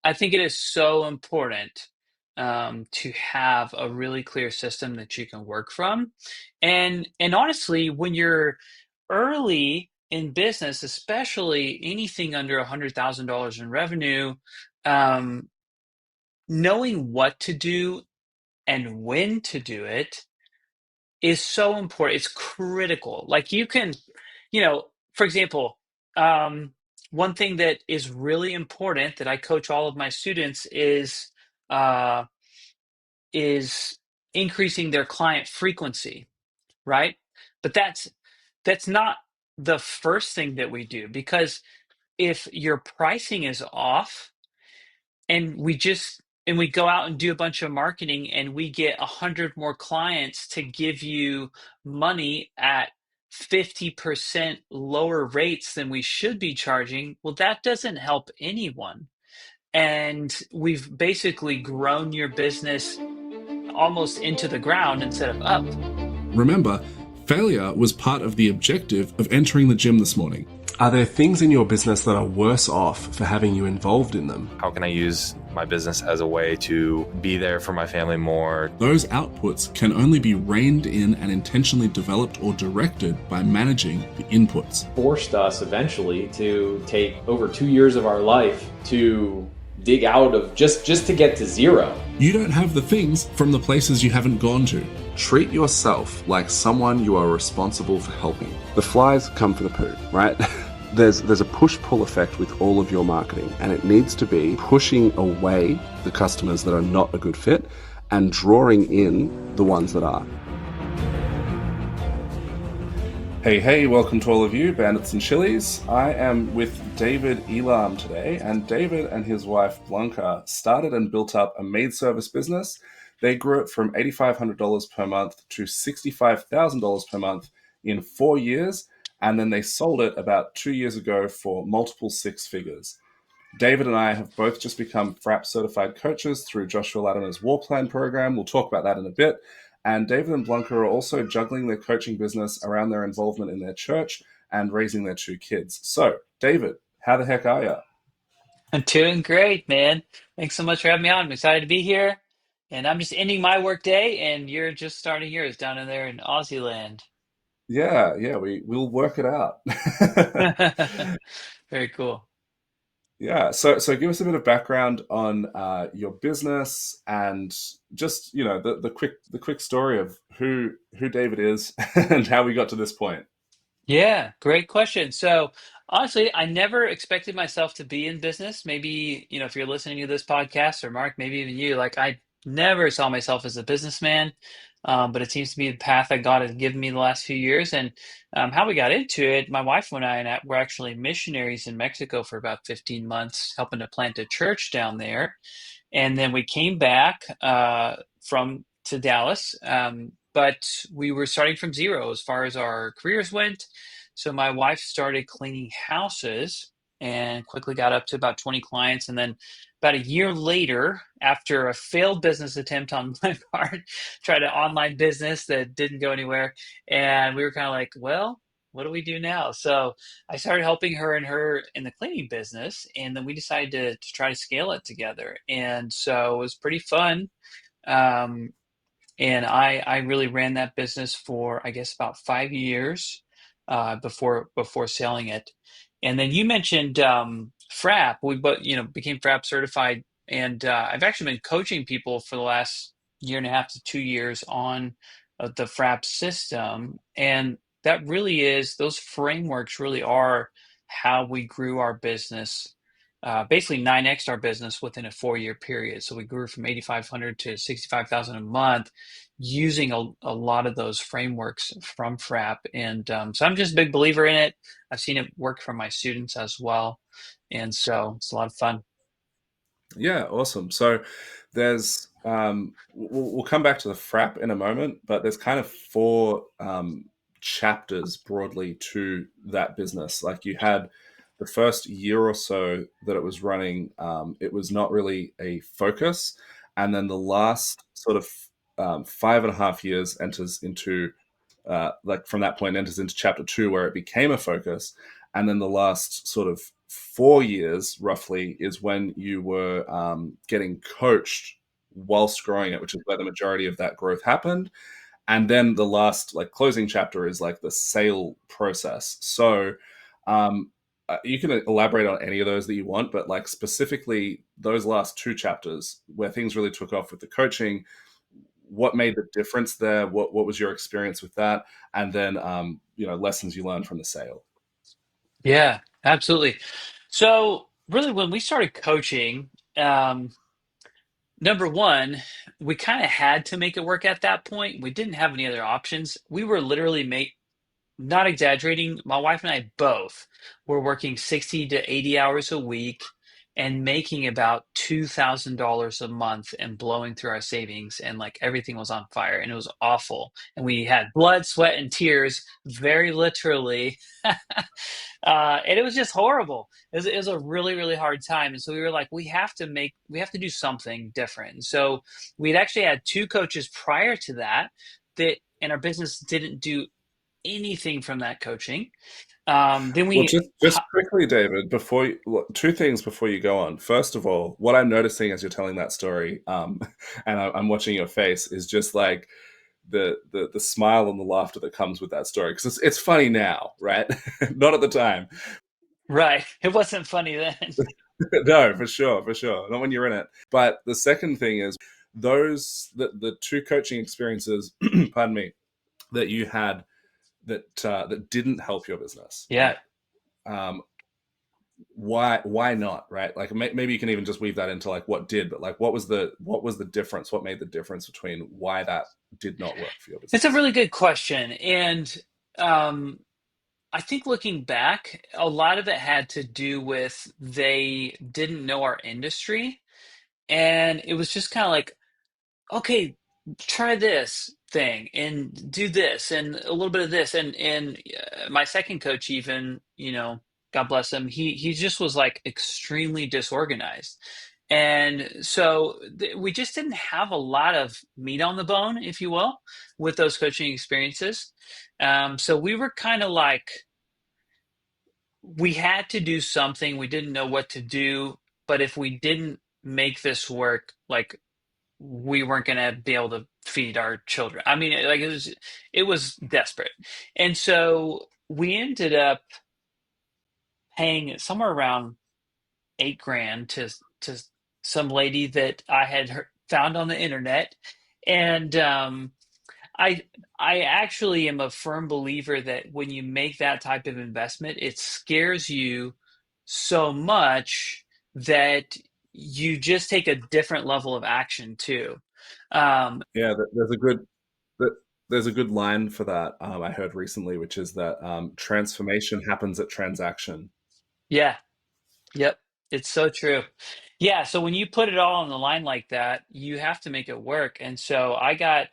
I think it is so important to have a really clear system that you can work from. And honestly, when you're early in business, especially anything under $100,000 in revenue, um, knowing what to do and when to do it is so important. It's critical. Like you can, for example, um, one thing that is really important that I coach all of my students uh, is increasing their client frequency, right? But that's not the first thing that we do, because if your pricing is off, and we go out and do a bunch of marketing and we get 100 more clients to give you money at 50% lower rates than we should be charging, well, that doesn't help anyone. And we've basically grown your business almost into the ground instead of up. Remember, failure was part of the objective of entering the gym this morning. Are there things in your business that are worse off for having you involved in them? How can I use my business as a way to be there for my family more? Those outputs can only be reined in and intentionally developed or directed by managing the inputs. Forced us eventually to take over 2 years of our life to dig out of just to get to zero. You don't have the things from the places you haven't gone to. Treat yourself like someone you are responsible for helping. The flies come for the poo, right? There's a push-pull effect with all of your marketing, and it needs to be pushing away the customers that are not a good fit and drawing in the ones that are. Hey, welcome to all of you, bandits and chilies. I am with David Elam today, and David and his wife Blanca started and built up a maid service business. They grew it from $8,500 per month to $65,000 per month in 4 years, and then they sold it about 2 years ago for multiple six figures. David and I have both just become FRAP certified coaches through Joshua Latimer's War Plan program. We'll talk about that in a bit. And David and Blanca are also juggling their coaching business around their involvement in their church and raising their 2 kids. So, David, how the heck are you? I'm doing great, man. Thanks so much for having me on. I'm excited to be here. And I'm just ending my work day, and you're just starting yours down in there in Aussie land. Yeah, we'll work it out. Very cool. Yeah, so give us a bit of background on your business and just the quick story of who David is and how we got to this point. Yeah, great question. So, honestly, I never expected myself to be in business. Maybe, if you're listening to this podcast, or Mark, maybe even you, like I never saw myself as a businessman. But it seems to be the path that God has given me the last few years. And how we got into it, my wife and I were actually missionaries in Mexico for about 15 months, helping to plant a church down there. And then we came back from to Dallas, but we were starting from zero as far as our careers went. So my wife started cleaning houses and quickly got up to about 20 clients. And then about a year later, after a failed business attempt on my part, tried an online business that didn't go anywhere. And we were kind of like, well, what do we do now? So I started helping her in the cleaning business, and then we decided to try to scale it together. And so it was pretty fun. Um, and I really ran that business for, I guess, about 5 years before selling it. And then you mentioned FRAP. We both, became FRAP certified, and I've actually been coaching people for the last year and a half to 2 years on the FRAP system. And that really is, those frameworks really are how we grew our business. Basically 9x our business within a 4 year period. So we grew from 8,500 to 65,000 a month using a lot of those frameworks from FRAP. And so I'm just a big believer in it. I've seen it work for my students as well. And so it's a lot of fun. Yeah, awesome. So there's we'll come back to the FRAP in a moment, but there's kind of 4 chapters broadly to that business. Like you had the first year or so that it was running, it was not really a focus, and then the last sort of 5.5 years enters into like from that point enters into chapter 2 where it became a focus, and then the last sort of 4 years roughly is when you were getting coached whilst growing it, which is where the majority of that growth happened. And then the last like closing chapter is like the sale process. So um, you can elaborate on any of those that you want, but like specifically those last two chapters where things really took off with the coaching, what made the difference there? What was your experience with that? And then lessons you learned from the sale. Yeah, absolutely. So really, when we started coaching, um, number one, we kind of had to make it work at that point. We didn't have any other options. We were literally not exaggerating, my wife and I both were working 60 to 80 hours a week and making about $2,000 a month and blowing through our savings, and like everything was on fire and it was awful. And we had blood, sweat, and tears, very literally. And it was just horrible. It was a really, really hard time. And so we were like, we have to do something different. And so we'd actually had two coaches prior to that, and our business didn't do anything from that coaching. Then Well, we, just quickly, David, two things before you go on. First of all, what I'm noticing as you're telling that story, and I'm watching your face, is just like the smile and the laughter that comes with that story because it's funny now, right? Not at the time. right, it wasn't funny then. No, for sure, not when you're in it. But the second thing is the two coaching experiences, pardon me, that you had that didn't help your business, Yeah. right? Um, why not, right? Like maybe you can even just weave that into like what did, but like what was the difference? What made the difference between why that did not work for your It's a business? really good question. And um, I think looking back, a lot of it had to do with they didn't know our industry. And it was just kind of like, okay, try this thing and do this and a little bit of this. And my second coach, even, God bless him, he just was like extremely disorganized. And so we just didn't have a lot of meat on the bone, if you will, with those coaching experiences. So we were kind of like, we had to do something. We didn't know what to do, but if we didn't make this work, like we weren't going to be able to feed our children. I mean, like it was desperate. And so we ended up paying somewhere around 8 grand to some lady that I had found on the internet. And I I actually am a firm believer that when you make that type of investment, it scares you so much that you just take a different level of action too. Um, Yeah, there's a good line for that I heard recently, which is that transformation happens at transaction. yeah, yep, it's so true. Yeah, so when you put it all on the line like that, you have to make it work. And so I got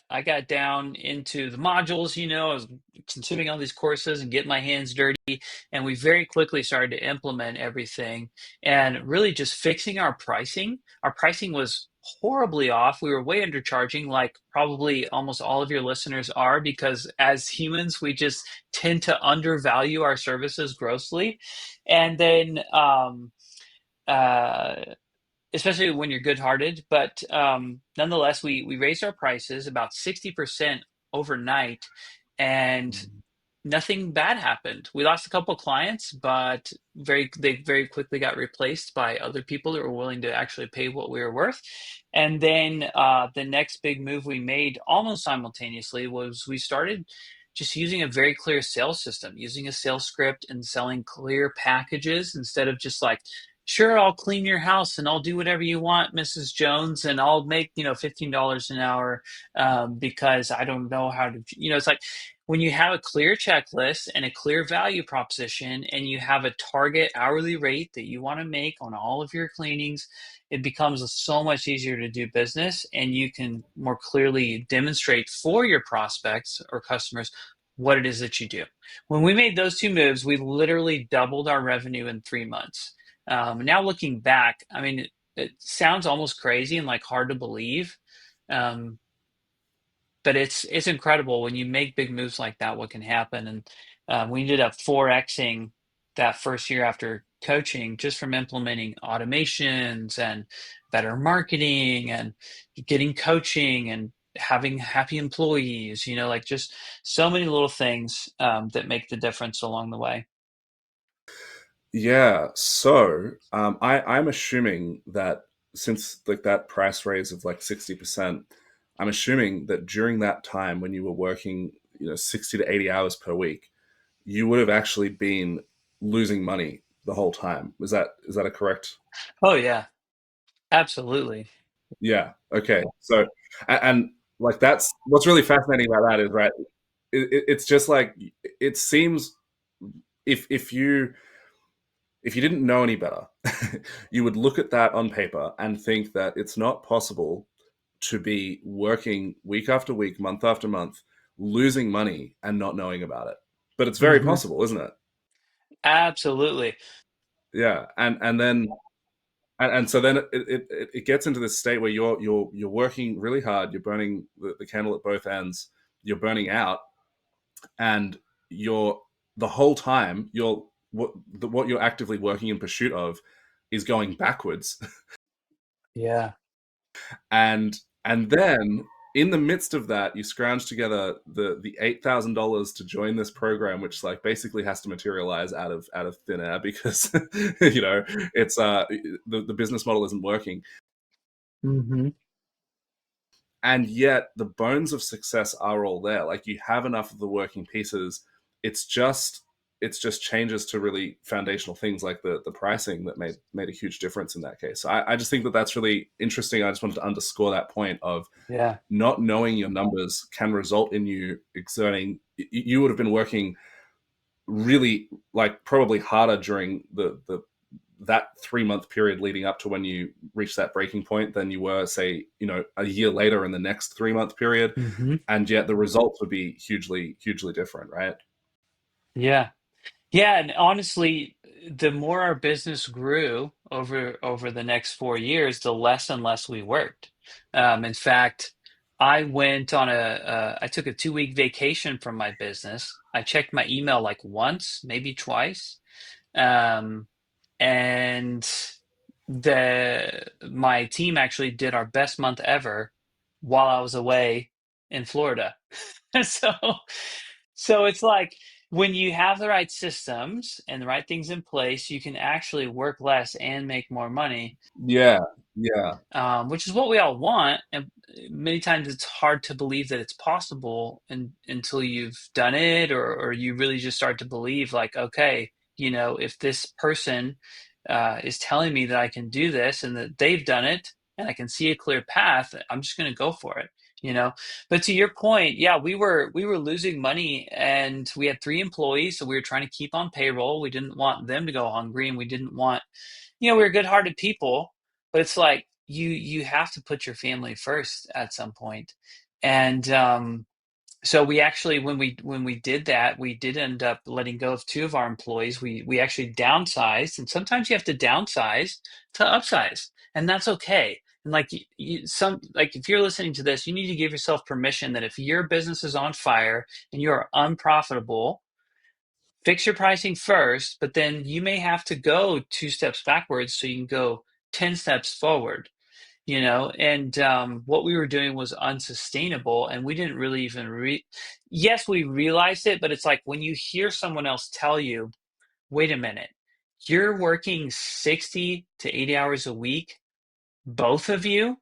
down into the modules, I was consuming all these courses and getting my hands dirty, and we very quickly started to implement everything and really just fixing our pricing. Our pricing was horribly off. We were way undercharging, like probably almost all of your listeners are, because as humans, we just tend to undervalue our services grossly. And then uh, especially when you're good-hearted. But nonetheless, we raised our prices about 60% overnight, and nothing bad happened. We lost a couple of clients, but they very quickly got replaced by other people that were willing to actually pay what we were worth. And then the next big move we made almost simultaneously was we started just using a very clear sales system, using a sales script and selling clear packages instead of just like, sure, I'll clean your house and I'll do whatever you want, Mrs. Jones, and I'll make, $15 an hour because I don't know how to, it's like when you have a clear checklist and a clear value proposition and you have a target hourly rate that you want to make on all of your cleanings, it becomes so much easier to do business, and you can more clearly demonstrate for your prospects or customers what it is that you do. When we made those two moves, we literally doubled our revenue in 3 months. Now looking back, I mean, it sounds almost crazy and like hard to believe. Um, but it's incredible when you make big moves like that, what can happen. And we ended up 4xing that first year after coaching just from implementing automations and better marketing and getting coaching and having happy employees, like just so many little things that make the difference along the way. Yeah. So I'm assuming that since like that price raise of like 60%, I'm assuming that during that time when you were working, 60 to 80 hours per week, you would have actually been losing money the whole time. Is that a correct? Oh, yeah, absolutely. Yeah. Okay. So, and like that's what's really fascinating about that is right. It's just like it seems if you didn't know any better, you would look at that on paper and think that it's not possible to be working week after week, month after month, losing money and not knowing about it. But it's very Hmm. possible, isn't it? Absolutely. Yeah. And so then it gets into this state where you're working really hard, you're burning the candle at both ends, you're burning out, and you're the whole time what you're actively working in pursuit of is going backwards. Yeah. And then in the midst of that, you scrounge together the $8,000 to join this program, which like basically has to materialize out of thin air because it's the business model isn't working. Hmm. And yet the bones of success are all there. Like you have enough of the working pieces. It's just it's just changes to really foundational things like the pricing that made a huge difference in that case. So I just think that that's really interesting. I just wanted to underscore that point of Yeah. not knowing your numbers can result in you exerting. You would have been working really like probably harder during the that 3 month period leading up to when you reach that breaking point than you were, say, a year later in the next 3 month period. Hmm. And yet the results would be hugely, hugely different, right? Yeah. Yeah, and honestly, the more our business grew over the next 4 years, the less and less we worked. In fact, I took a 2-week vacation from my business. I checked my email like once, maybe twice, um, and the my team actually did our best month ever while I was away in Florida. So so it's like when you have the right systems and the right things in place, you can actually work less and make more money, Yeah, yeah. which is what we all want. And many times it's hard to believe that it's possible until you've done it, or you really just start to believe, like, okay, if this person is telling me that I can do this and that they've done it and I can see a clear path, I'm just going to go for it. You know, but to your point, yeah, we were losing money and we had 3 employees, so we were trying to keep on payroll. We didn't want them to go hungry, and we didn't want, we were good-hearted people, but it's like you have to put your family first at some point. And so we actually, when we did that, we did end up letting go of 2 of our employees. We actually downsized, and sometimes you have to downsize to upsize, and that's okay. And like if you're listening to this, you need to give yourself permission that if your business is on fire and you're unprofitable, fix your pricing first, but then you may have to go 2 steps backwards so you can go 10 steps forward. And what we were doing was unsustainable, and we didn't really even yes, we realized it, but it's like when you hear someone else tell you, wait a minute, you're working 60 to 80 hours a week, both of you,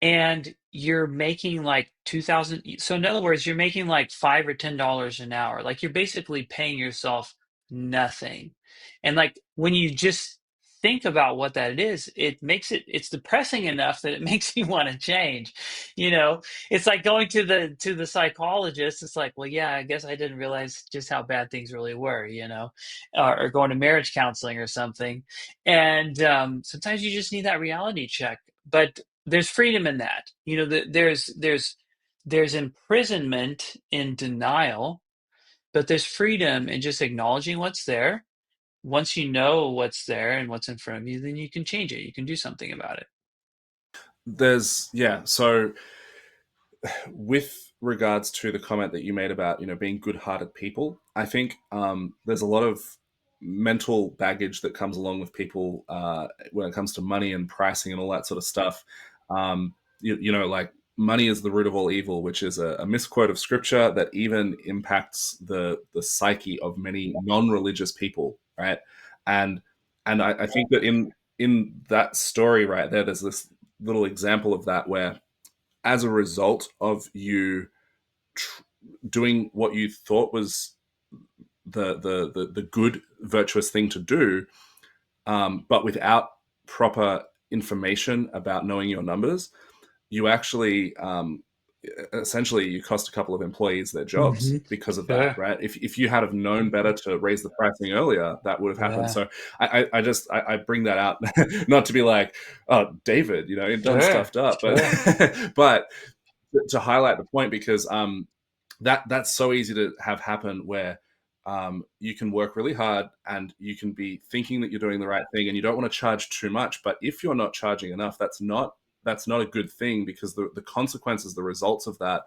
and you're making like 2000. So in other words, you're making like $5 or $10 an hour. Like you're basically paying yourself nothing. And like when you just think about what that is, it's depressing enough that it makes you want to change. you know it's like going to the psychologist. It's like, well, yeah, I guess I didn't realize just how bad things really were, or going to marriage counseling or something. And sometimes you just need that reality check. But there's freedom in that. There's imprisonment in denial, but there's freedom in just acknowledging what's there. Once you know what's there and what's in front of you, then you can change it. You can do something about it. There's yeah. So with regards to the comment that you made about being good-hearted people, I think there's a lot of mental baggage that comes along with people when it comes to money and pricing and all that sort of stuff. Like money is the root of all evil, which is a misquote of scripture that even impacts the psyche of many non-religious people, right? And I think that in that story right there's this little example of that where, as a result of you tr- doing what you thought was the good virtuous thing to do, but without proper information about knowing your numbers, you actually essentially you cost a couple of employees their Hmm. jobs because of that, Sure. right? If you had have known better to raise the pricing earlier, that would have happened. Yeah. So I bring that out not to be like, oh, David, you're done Sure. stuffed up, but Sure. but to highlight the point, because that's so easy to have happen where you can work really hard and you can be thinking that you're doing the right thing and you don't want to charge too much, but if you're not charging enough, that's not a good thing, because the consequences, the results of that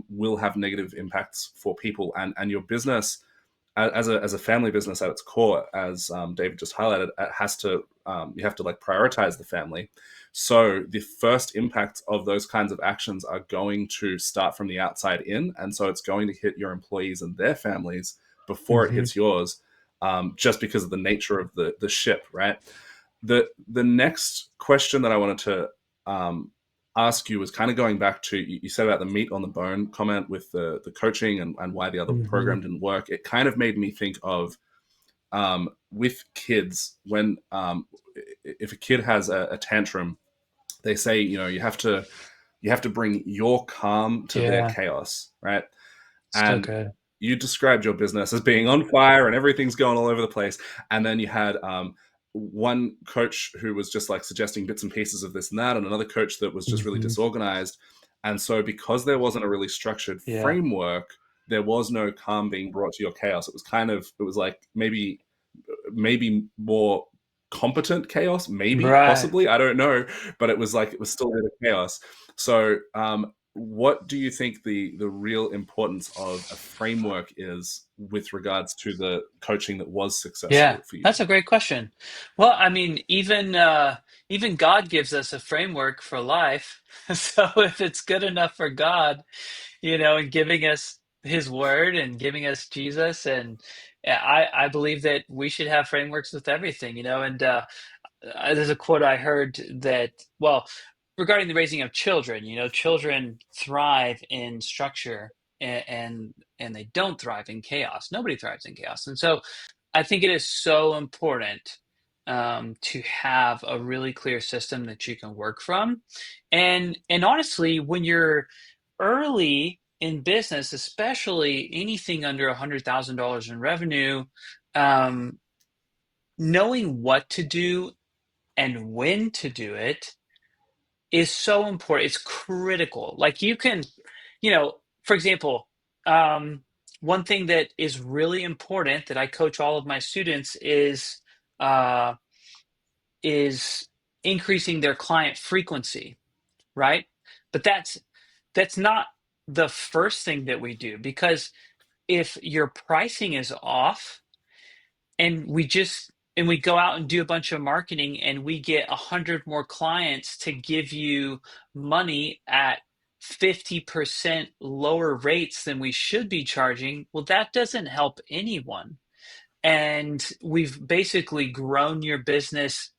will have negative impacts for people, and your business as a family business at its core, as David just highlighted, it has to you have to like prioritize the family. So the first impacts of those kinds of actions are going to start from the outside in, and so it's going to hit your employees and their families before it Hmm. hits yours, just because of the nature of the ship, right? The next question that I wanted to ask you was kind of going back to, you said about the meat on the bone comment with the coaching and why the other Hmm. program didn't work. It kind of made me think of with kids, when if a kid has a tantrum, they say, you have to bring your calm to their Yeah. chaos, right? So And good. you described your business as being on fire and everything's going all over the place. And then you had one coach who was just like suggesting bits and pieces of this and that, and another coach that was just really Hmm. disorganized. And so, because there wasn't a really structured Yeah. framework, there was no calm being brought to your chaos. It was like maybe more competent chaos, maybe, Right. possibly, I don't know, but it was still a bit of chaos. So what do you think the real importance of a framework is with regards to the coaching that was Yeah, successful for you? that's a great question. Well, I mean, even God gives us a framework for life. So if it's good enough for God, and giving us His Word and giving us Jesus, and yeah, I believe that we should have frameworks with everything, and there's a quote I heard that, well, regarding the raising of children, children thrive in structure, and they don't thrive in chaos. Nobody thrives in chaos, and so I think it is so important to have a really clear system that you can work from. And honestly, when you're early in business, especially anything under $100,000 in revenue, um, knowing what to do and when to do it is so important. It's critical. Like you can, for example, um, one thing that is really important that I coach all of my students uh, is increasing their client frequency, right? But that's not the first thing that we do, because if your pricing is off, and we go out and do a bunch of marketing and we get 100 more clients to give you money at 50% lower rates than we should be charging, well, that doesn't help anyone. And we've basically grown your business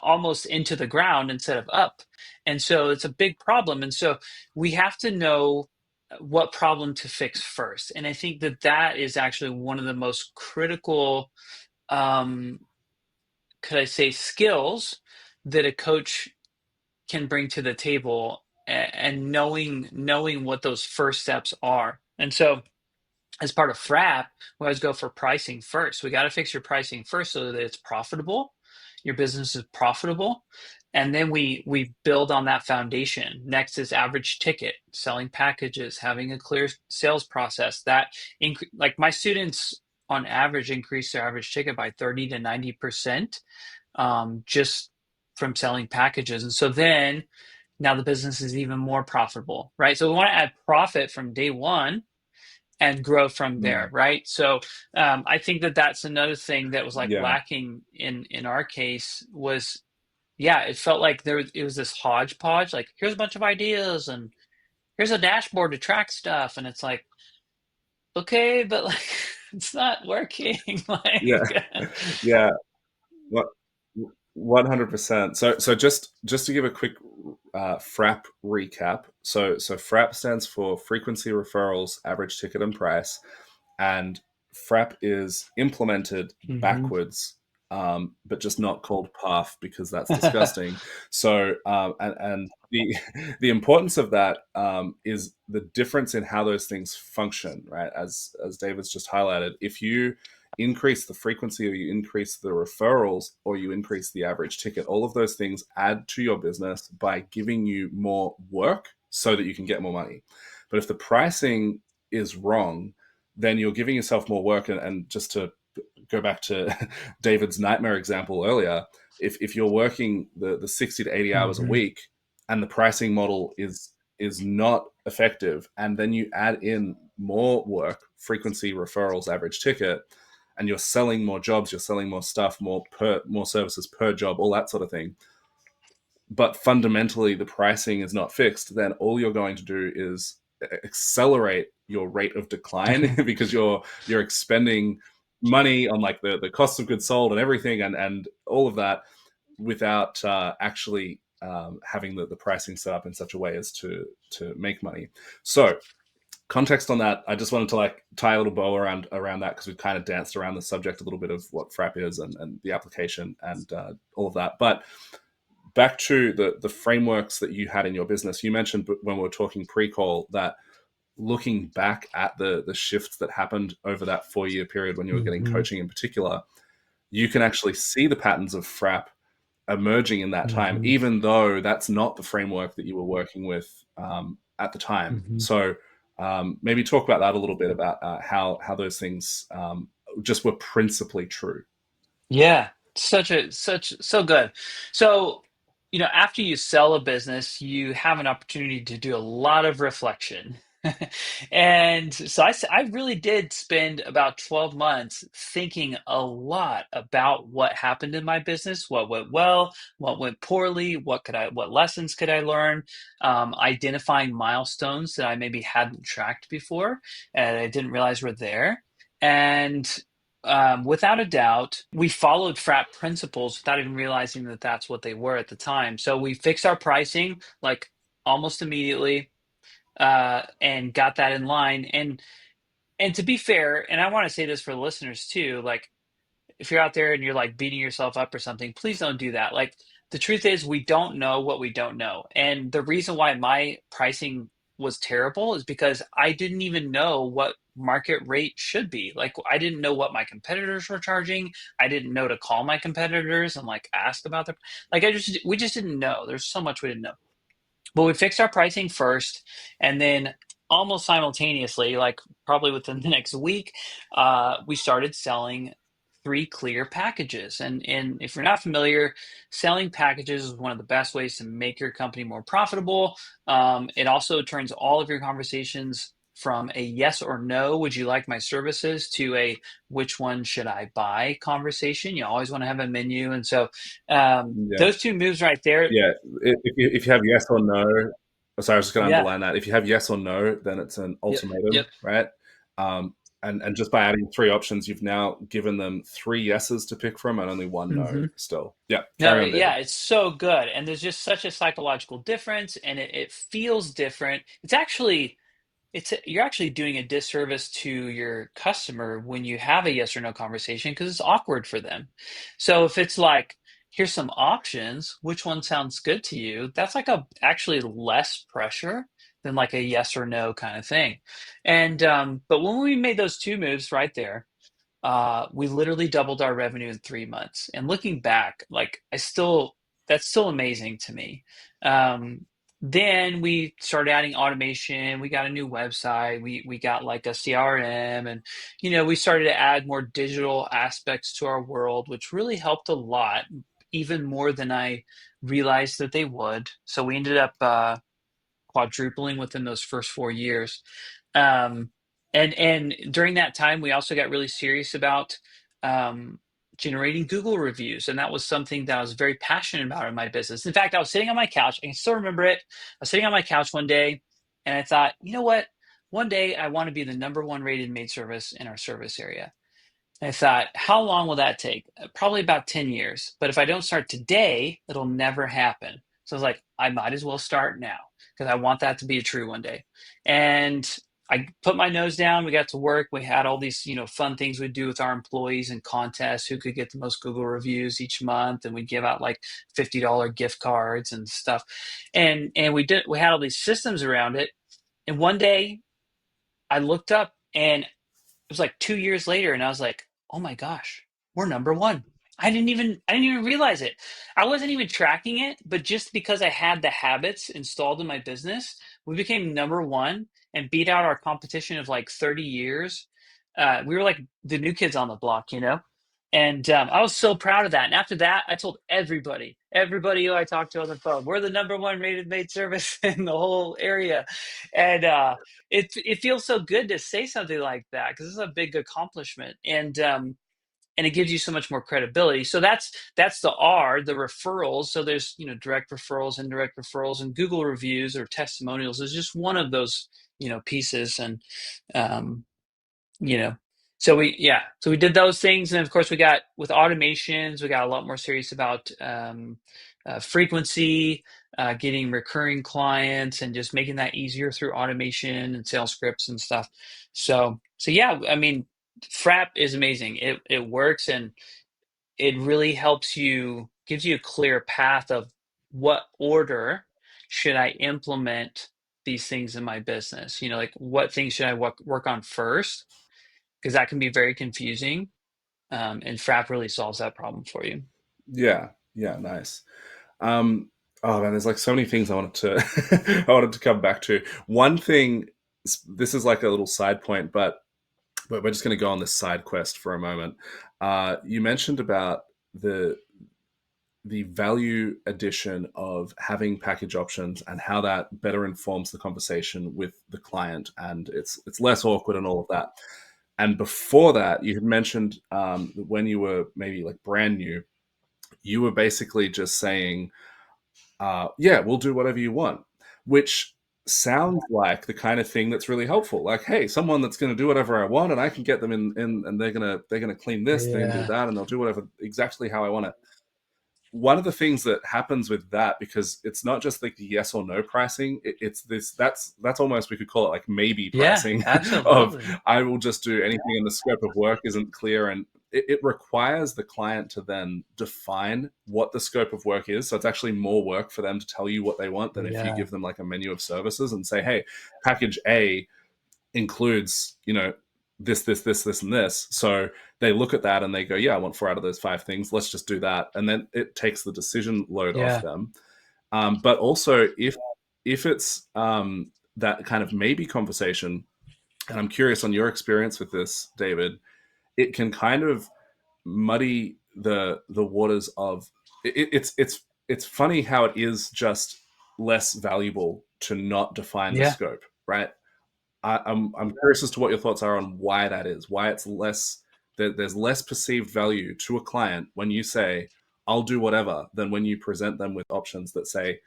almost into the ground instead of up. And so it's a big problem. And so we have to know what problem to fix first. And I think that that is actually one of the most critical, um, could I say, skills that a coach can bring to the table, and knowing what those first steps are. And so, as part of FRAP, we always go for pricing first. We got to fix your pricing first so that it's profitable. Your business is profitable, and then we build on that foundation. Next is average ticket, selling packages, having a clear sales process. Like my students on average increase their average ticket by 30 to 90%, just from selling packages. And so then now the business is even more profitable, right? So we want to add profit from day one, and grow from there, Mm. right? So I think that that's another thing that was like Yeah. lacking in our case was, yeah, it felt like it was this hodgepodge, like here's a bunch of ideas and here's a dashboard to track stuff, and it's like, okay, but like it's not working. Yeah. Like, Yeah. What 100%. So just to give a quick FRAP recap. So FRAP stands for frequency, referrals, average ticket, and price. And FRAP is implemented Mhm. backwards, but just not called path because that's disgusting. So and the importance of that is the difference in how those things function, right? As David's just highlighted, if you increase the frequency or you increase the referrals or you increase the average ticket, all of those things add to your business by giving you more work so that you can get more money. But if the pricing is wrong, then you're giving yourself more work. And just to go back to David's nightmare example earlier, if you're working the 60 to 80 hours a Mhm. week and the pricing model is not effective, and then you add in more work, frequency, referrals, average ticket, and you're selling more jobs, you're selling more stuff, more services per job, all that sort of thing, but fundamentally the pricing is not fixed, then all you're going to do is accelerate your rate of decline because you're expending money on like the cost of goods sold and everything and all of that without actually having the pricing set up in such a way as to make money. So context on that, I just wanted to like tie a little bow around that because we've kind of danced around the subject a little bit of what FRAP is and the application and all of that. But back to the frameworks that you had in your business, you mentioned when we were talking pre-call that looking back at the shifts that happened over that 4 year period when you were getting Mhm. coaching in particular, you can actually see the patterns of FRAP emerging in that time, Mhm. even though that's not the framework that you were working with at the time. Mhm. So maybe talk about that a little bit about how those things just were principally true. Yeah, so good. So, after you sell a business, you have an opportunity to do a lot of reflection. And so I really did spend about 12 months thinking a lot about what happened in my business, what went well, what went poorly, what lessons could I learn, identifying milestones that I maybe hadn't tracked before and I didn't realize were there. And without a doubt, we followed FRAP principles without even realizing that that's what they were at the time. So we fixed our pricing like almost immediately, and got that in line. And to be fair, and I want to say this for the listeners too, like if you're out there and you're like beating yourself up or something, please don't do that. Like the truth is we don't know what we don't know. And the reason why my pricing was terrible is because I didn't even know what market rate should be. Like I didn't know what my competitors were charging. I didn't know to call my competitors and like ask about their like we just didn't know. There's so much we didn't know. But we fixed our pricing first, and then almost simultaneously, like probably within the next week, we started selling three clear packages. And if you're not familiar, selling packages is one of the best ways to make your company more profitable. It also turns all of your conversations from a yes or no, would you like my services, to a which one should I buy conversation. You always want to have a menu. And so Yeah. those two moves right there. Yeah, if you have yes or no, sorry, I was just going to Yeah. underline that. If you have yes or no, then it's an Yep. ultimatum, Yep. right? And just by adding three options, you've now given them three yeses to pick from and only one no Hmm. still. Yeah, No, carry on, David. yeah, it's so good. And there's just such a psychological difference, and it feels different. You're actually doing a disservice to your customer when you have a yes or no conversation because it's awkward for them. So if it's like, here's some options, which one sounds good to you? That's like a actually less pressure than like a yes or no kind of thing. And but when we made those two moves right there, we literally doubled our revenue in 3 months. And looking back, like that's still amazing to me. Then we started adding automation. We got a new website. We got like a CRM, and we started to add more digital aspects to our world, which really helped a lot, even more than I realized that they would. So we ended up quadrupling within those first 4 years. Um, And during that time, we also got really serious about um, generating Google reviews, and that was something that I was very passionate about in my business. In fact, I was sitting on my couch. I can still remember it. I was sitting on my couch one day, and I thought, you know what? One day, I want to be the number one rated maid service in our service area. I thought, how long will that take? Probably about 10 years. But if I don't start today, it'll never happen. So I was like, I might as well start now because I want that to be true one day. And I put my nose down. We got to work. We had all these, fun things we'd do with our employees and contests, who could get the most Google reviews each month. And we'd give out like $50 gift cards and stuff. And we had all these systems around it. And one day I looked up and it was like 2 years later, and I was like, "Oh my gosh, we're number one." I didn't even realize it. I wasn't even tracking it, but just because I had the habits installed in my business, we became number one and beat out our competition of like 30 years. We were like the new kids on the block. And I was so proud of that. And after that, I told everybody who I talked to on the phone, we're the number one rated maid service in the whole area. And it feels so good to say something like that because it's a big accomplishment, and it gives you so much more credibility. So that's the R, the referrals. So there's direct referrals, indirect referrals, and Google reviews or testimonials is just one of those pieces. And um, you know so we did those things, and of course we got with automations, we got a lot more serious about frequency, getting recurring clients, and just making that easier through automation and sales scripts and stuff. So yeah, I mean, Frap is amazing. It works, and it really helps you, gives you a clear path of what order should I implement these things in my business. Like what things should I work on first, because that can be very confusing. And Frap really solves that problem for you. Yeah, yeah, nice. Um, oh man, there's like so many things I wanted to I wanted to come back to. One thing, this is like a little side point, but we're just going to go on this side quest for a moment. You mentioned about the the value addition of having package options and how that better informs the conversation with the client, and it's less awkward and all of that. And before that, you had mentioned that when you were maybe like brand new, you were basically just saying, yeah, we'll do whatever you want, which sounds like the kind of thing that's really helpful. Like, hey, someone that's going to do whatever I want, and I can get them in, and they're gonna clean this, they're gonna do Yeah. that, and they'll do whatever exactly how I want it. One of the things that happens with that, because it's not just like the yes or no pricing, it's this that's almost, we could call it like maybe Yeah, pricing of absolutely. I will just do anything, and the scope of work isn't clear, and it requires the client to then define what the scope of work is. So it's actually more work for them to tell you what they want than if you Yeah. give them like a menu of services and say, hey, package A includes, this, and this. So they look at that and they go, yeah, I want 4 out of those 5 things. Let's just do that. And then it takes the decision load off Yeah. them. But also, if it's that kind of maybe conversation, and I'm curious on your experience with this, David, it can kind of muddy the waters of it's funny how it is just less valuable to not define the Yeah. scope, right? I'm curious as to what your thoughts are on why that is. Why it's less, there's less perceived value to a client when you say I'll do whatever than when you present them with options that say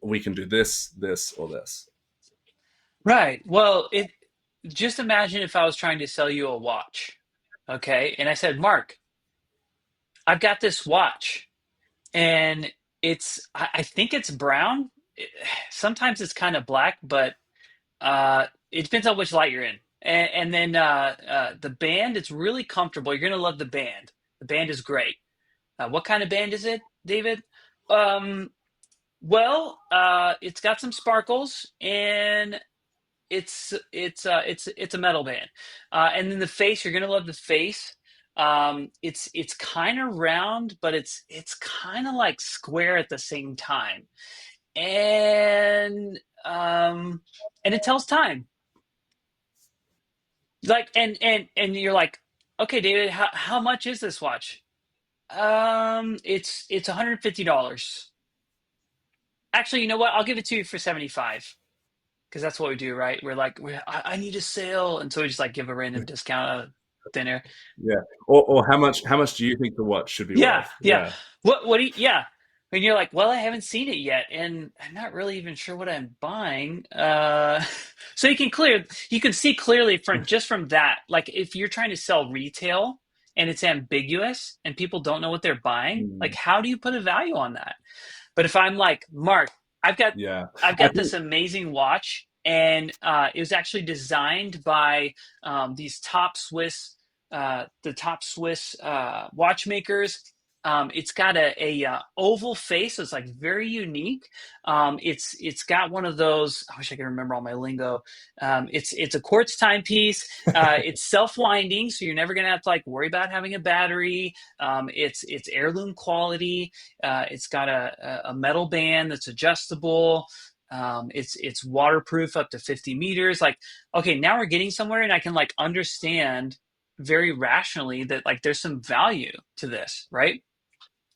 we can do this, this, or this. Right. Well, it just imagine if I was trying to sell you a watch, okay? And I said, Mark, I've got this watch, and I think it's brown. Sometimes it's kind of black, but it depends on which light you're in. And then the band, it's really comfortable. You're gonna love the band. The band is great. What kind of band is it, David? Um, well, it's got some sparkles, and it's a metal band. And then the face, you're gonna love the face. It's kind of round, but it's kind of like square at the same time, and um, and it tells time. Like, and you're like, okay, David, how much is this watch? It's $150. Actually, you know what? I'll give it to you for 75. because that's what we do, right? We're like, I need a sale, and so we just like give a random discount out of thin air. Yeah. Or how much do you think the watch should be Yeah, worth? yeah. Yeah. What do you, yeah. And you're like, well, I haven't seen it yet, and I'm not really even sure what I'm buying. So you can see clearly from just from that. Like if you're trying to sell retail and it's ambiguous and people don't know what they're buying, like Mm, how do you put a value on that? But if I'm like, Mark, I've got yeah. I've I got this think amazing watch, and it was actually designed by these the top Swiss watchmakers. It's got a oval face, so it's like very unique. It's got one of those. I wish I could remember all my lingo. It's a quartz timepiece. It's self winding, so you're never gonna have to like worry about having a battery. It's heirloom quality. It's got a metal band that's adjustable. It's waterproof up to 50 meters. Like, okay, now we're getting somewhere, and I can like understand very rationally that like there's some value to this, right?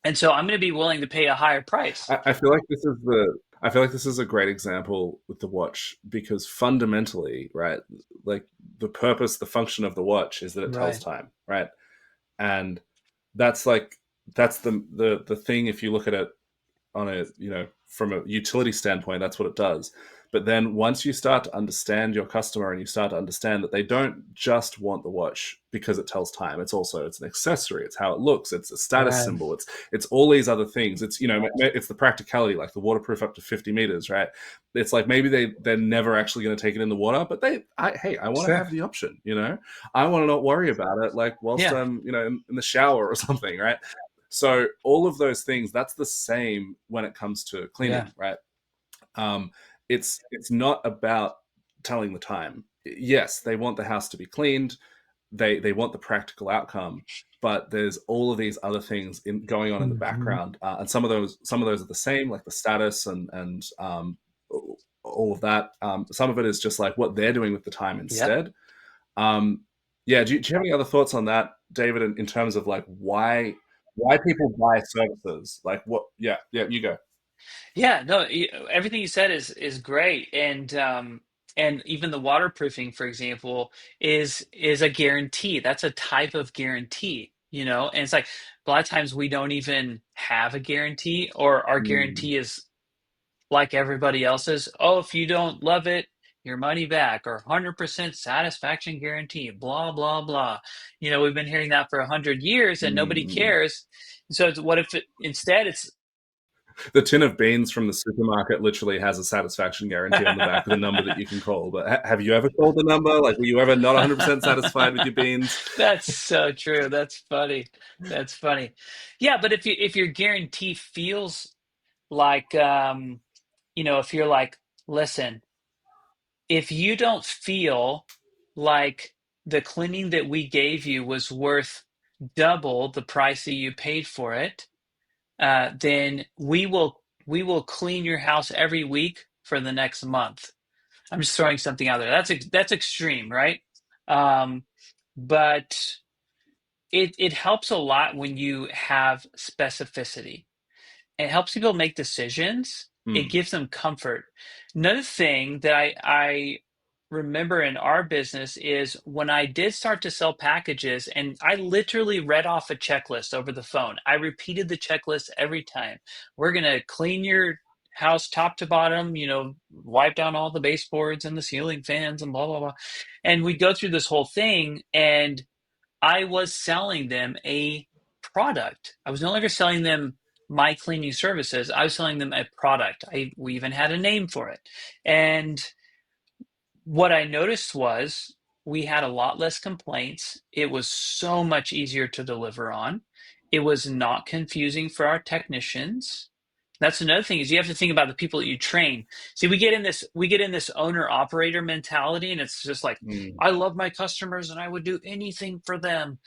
And so I'm going to be willing to pay a higher price. I feel like this is the I feel like this is a great example with the watch because fundamentally, right, like the purpose, the function of the watch is that it tells Right. time, right? And that's like that's the thing if you look at it on a from a utility standpoint, that's what it does. But then once you start to understand your customer and you start to understand that they don't just want the watch because it tells time, it's an accessory, it's how it looks, it's a status Right. symbol, it's all these other things, it's it's the practicality, like the waterproof up to 50 meters, right? It's like maybe they're never actually going to take it in the water, but hey, I want to Sure. have the option, I want to not worry about it, like whilst Yeah. I'm in the shower or something, right? So all of those things, that's the same when it comes to Yeah. cleaning, right? Um, it's not about telling the time. Yes, they want the house to be cleaned. They want the practical outcome, but there's all of these other things going on in the Mhm. background, and some of those are the same, like the status and all of that. Some of it is just like what they're doing with the time Yep. instead. Um, yeah, do you have any other thoughts on that, David, in terms of like why people buy services? Like what? Yeah, yeah, you go. Yeah, no, everything you said is great, and even the waterproofing, for example, is a guarantee. That's a type of guarantee, and it's like a lot of times we don't even have a guarantee, or our Mm. guarantee is like everybody else's. Oh, if you don't love it, your money back, or 100% satisfaction guarantee, blah blah blah. We've been hearing that for 100 years, and nobody Mm. cares. So what if instead it's The tin of beans from the supermarket literally has a satisfaction guarantee on the back with a number that you can call. But have you ever called the number? Like, were you ever not 100% satisfied with your beans? That's so true. That's funny. That's funny. Yeah, but if your guarantee feels like if you're like, listen, if you don't feel like the cleaning that we gave you was worth double the price that you paid for it, then we will clean your house every week for the next month. I'm just throwing something out there. That's extreme, right? Um, but it helps a lot when you have specificity. It helps people make decisions. It Mm. gives them comfort. Another thing that I remember in our business is when I did start to sell packages, and I literally read off a checklist over the phone. I repeated the checklist every time. We're gonna clean your house top to bottom, wipe down all the baseboards and the ceiling fans and blah blah blah. And we go through this whole thing, and I was selling them a product. I was no longer selling them my cleaning services. I was selling them a product. We even had a name for it. And what I noticed was we had a lot less complaints. It was so much easier to deliver on. It was not confusing for our technicians. That's another thing is you have to think about the people that you train. See, we get in this owner operator mentality, and it's just like, Mm. I love my customers and I would do anything for them.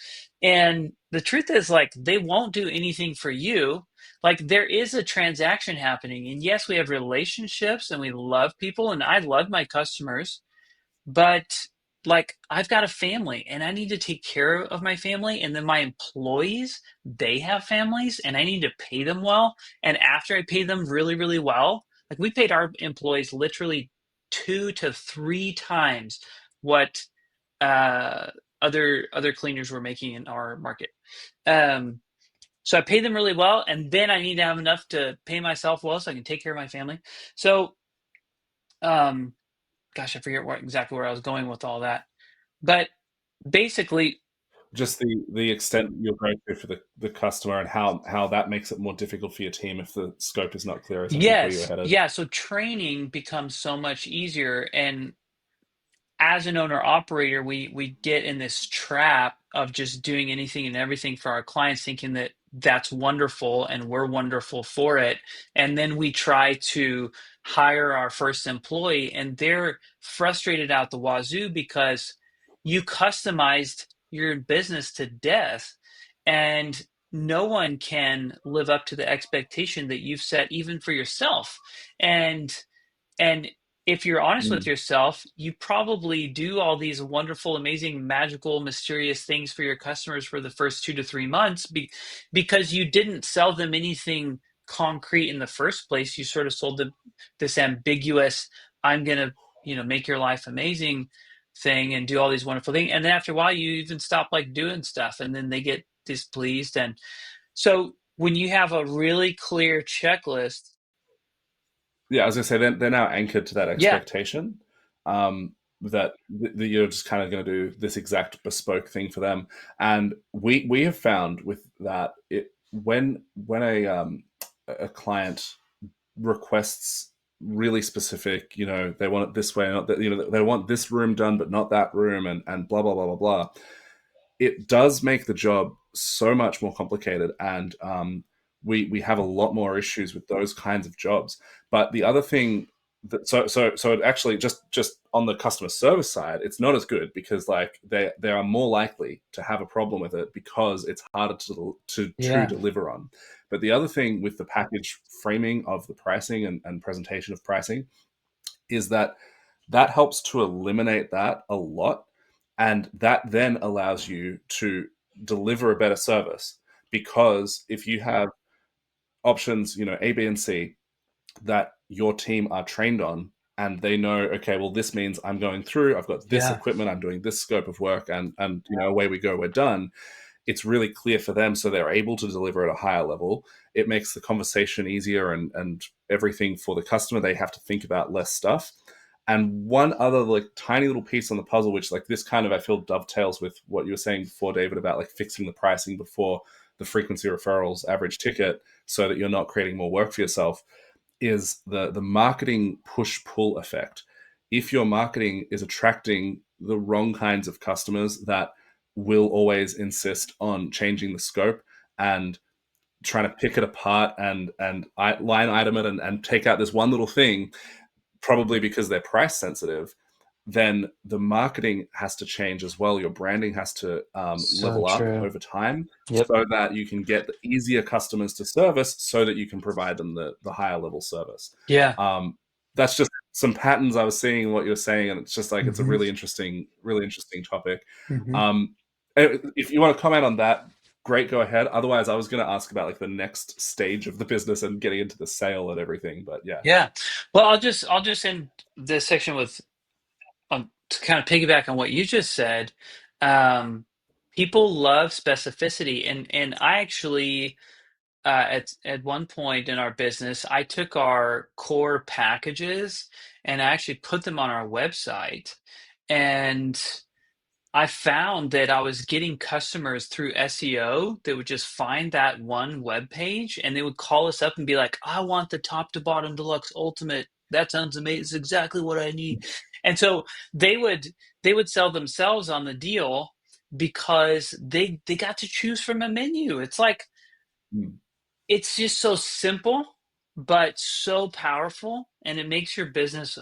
And the truth is, like, they won't do anything for you. Like, there is a transaction happening. And yes, we have relationships and we love people, and I love my customers, but like I've got a family and I need to take care of my family, and then my employees, they have families and I need to pay them well. And after I pay them really, really well, like we paid our employees literally 2 to 3 times what uh, other cleaners were making in our market. Um, so I pay them really well, and then I need to have enough to pay myself well so I can take care of my family. So, um, gosh, I forget exactly where I was going with all that. But basically, Just the extent you're going to for the customer and how that makes it more difficult for your team if the scope is not clear is I think where you were yes, headed. yeah. So training becomes so much easier, and as an owner operator, we get in this trap of just doing anything and everything for our clients, thinking that that's wonderful and we're wonderful for it. And then we try to hire our first employee, and they're frustrated out the wazoo because you customized your business to death, and no one can live up to the expectation that you've set even for yourself. And if you're honest with Mm. yourself, you probably do all these wonderful, amazing, magical, mysterious things for your customers for the first 2 to 3 months because you didn't sell them anything concrete in the first place. You sort of sold them this ambiguous, I'm going to, make your life amazing thing and do all these wonderful things. And then after a while, you even stop like doing stuff, and then they get displeased. And so when you have a really clear checklist, Yeah, I was gonna say they're now anchored to that yeah, expectation, that you're just kind of going to do this exact bespoke thing for them. And we have found with that it when a client requests really specific, they want it this way, not that, they want this room done but not that room, and blah blah blah blah blah. It does make the job so much more complicated, and we have a lot more issues with those kinds of jobs. But the other thing so it actually just on the customer service side, it's not as good because like they are more likely to have a problem with it because it's harder to yeah, deliver on. But the other thing with the package framing of the pricing and presentation of pricing is that helps to eliminate that a lot, and that then allows you to deliver a better service, because if you have options, A, B, and C, that your team are trained on, and they know, okay, well, this means I'm going through, I've got this yeah, equipment, I'm doing this scope of work, and away we go, we're done. It's really clear for them, so they're able to deliver at a higher level. It makes the conversation easier, and everything for the customer. They have to think about less stuff. And one other like tiny little piece on the puzzle, which like this kind of I feel dovetails with what you were saying before, David, about like fixing the pricing before the frequency referrals average ticket, so that you're not creating more work for yourself, is the marketing push pull effect. If your marketing is attracting the wrong kinds of customers that will always insist on changing the scope and trying to pick it apart and line item it and take out this one little thing, probably because they're price sensitive, then the marketing has to change as well. Your branding has to so level up true. over time Yep. so that you can get the easier customers to service, so that you can provide them the higher level service. Yeah. That's just some patterns I was seeing in what you're saying, and it's just like it's a Hmm. really interesting topic. Hmm. Um, if you want to comment on that, great, go ahead. Otherwise, I was going to ask about like the next stage of the business and getting into the sale and everything. But yeah. Yeah. Well, I'll just end this section with to kind of piggyback on what you just said. Um, People love specificity, and I actually at one point in our business, I took our core packages and I actually put them on our website, and I found that I was getting customers through SEO that would just find that one web page, and they would call us up and be like, I want the top to bottom deluxe ultimate. That sounds amazing. It's exactly what I need. And so they would they would sell themselves on the deal because they got to choose from a menu. It's like Mm. it's just so simple, but so powerful, and it makes your business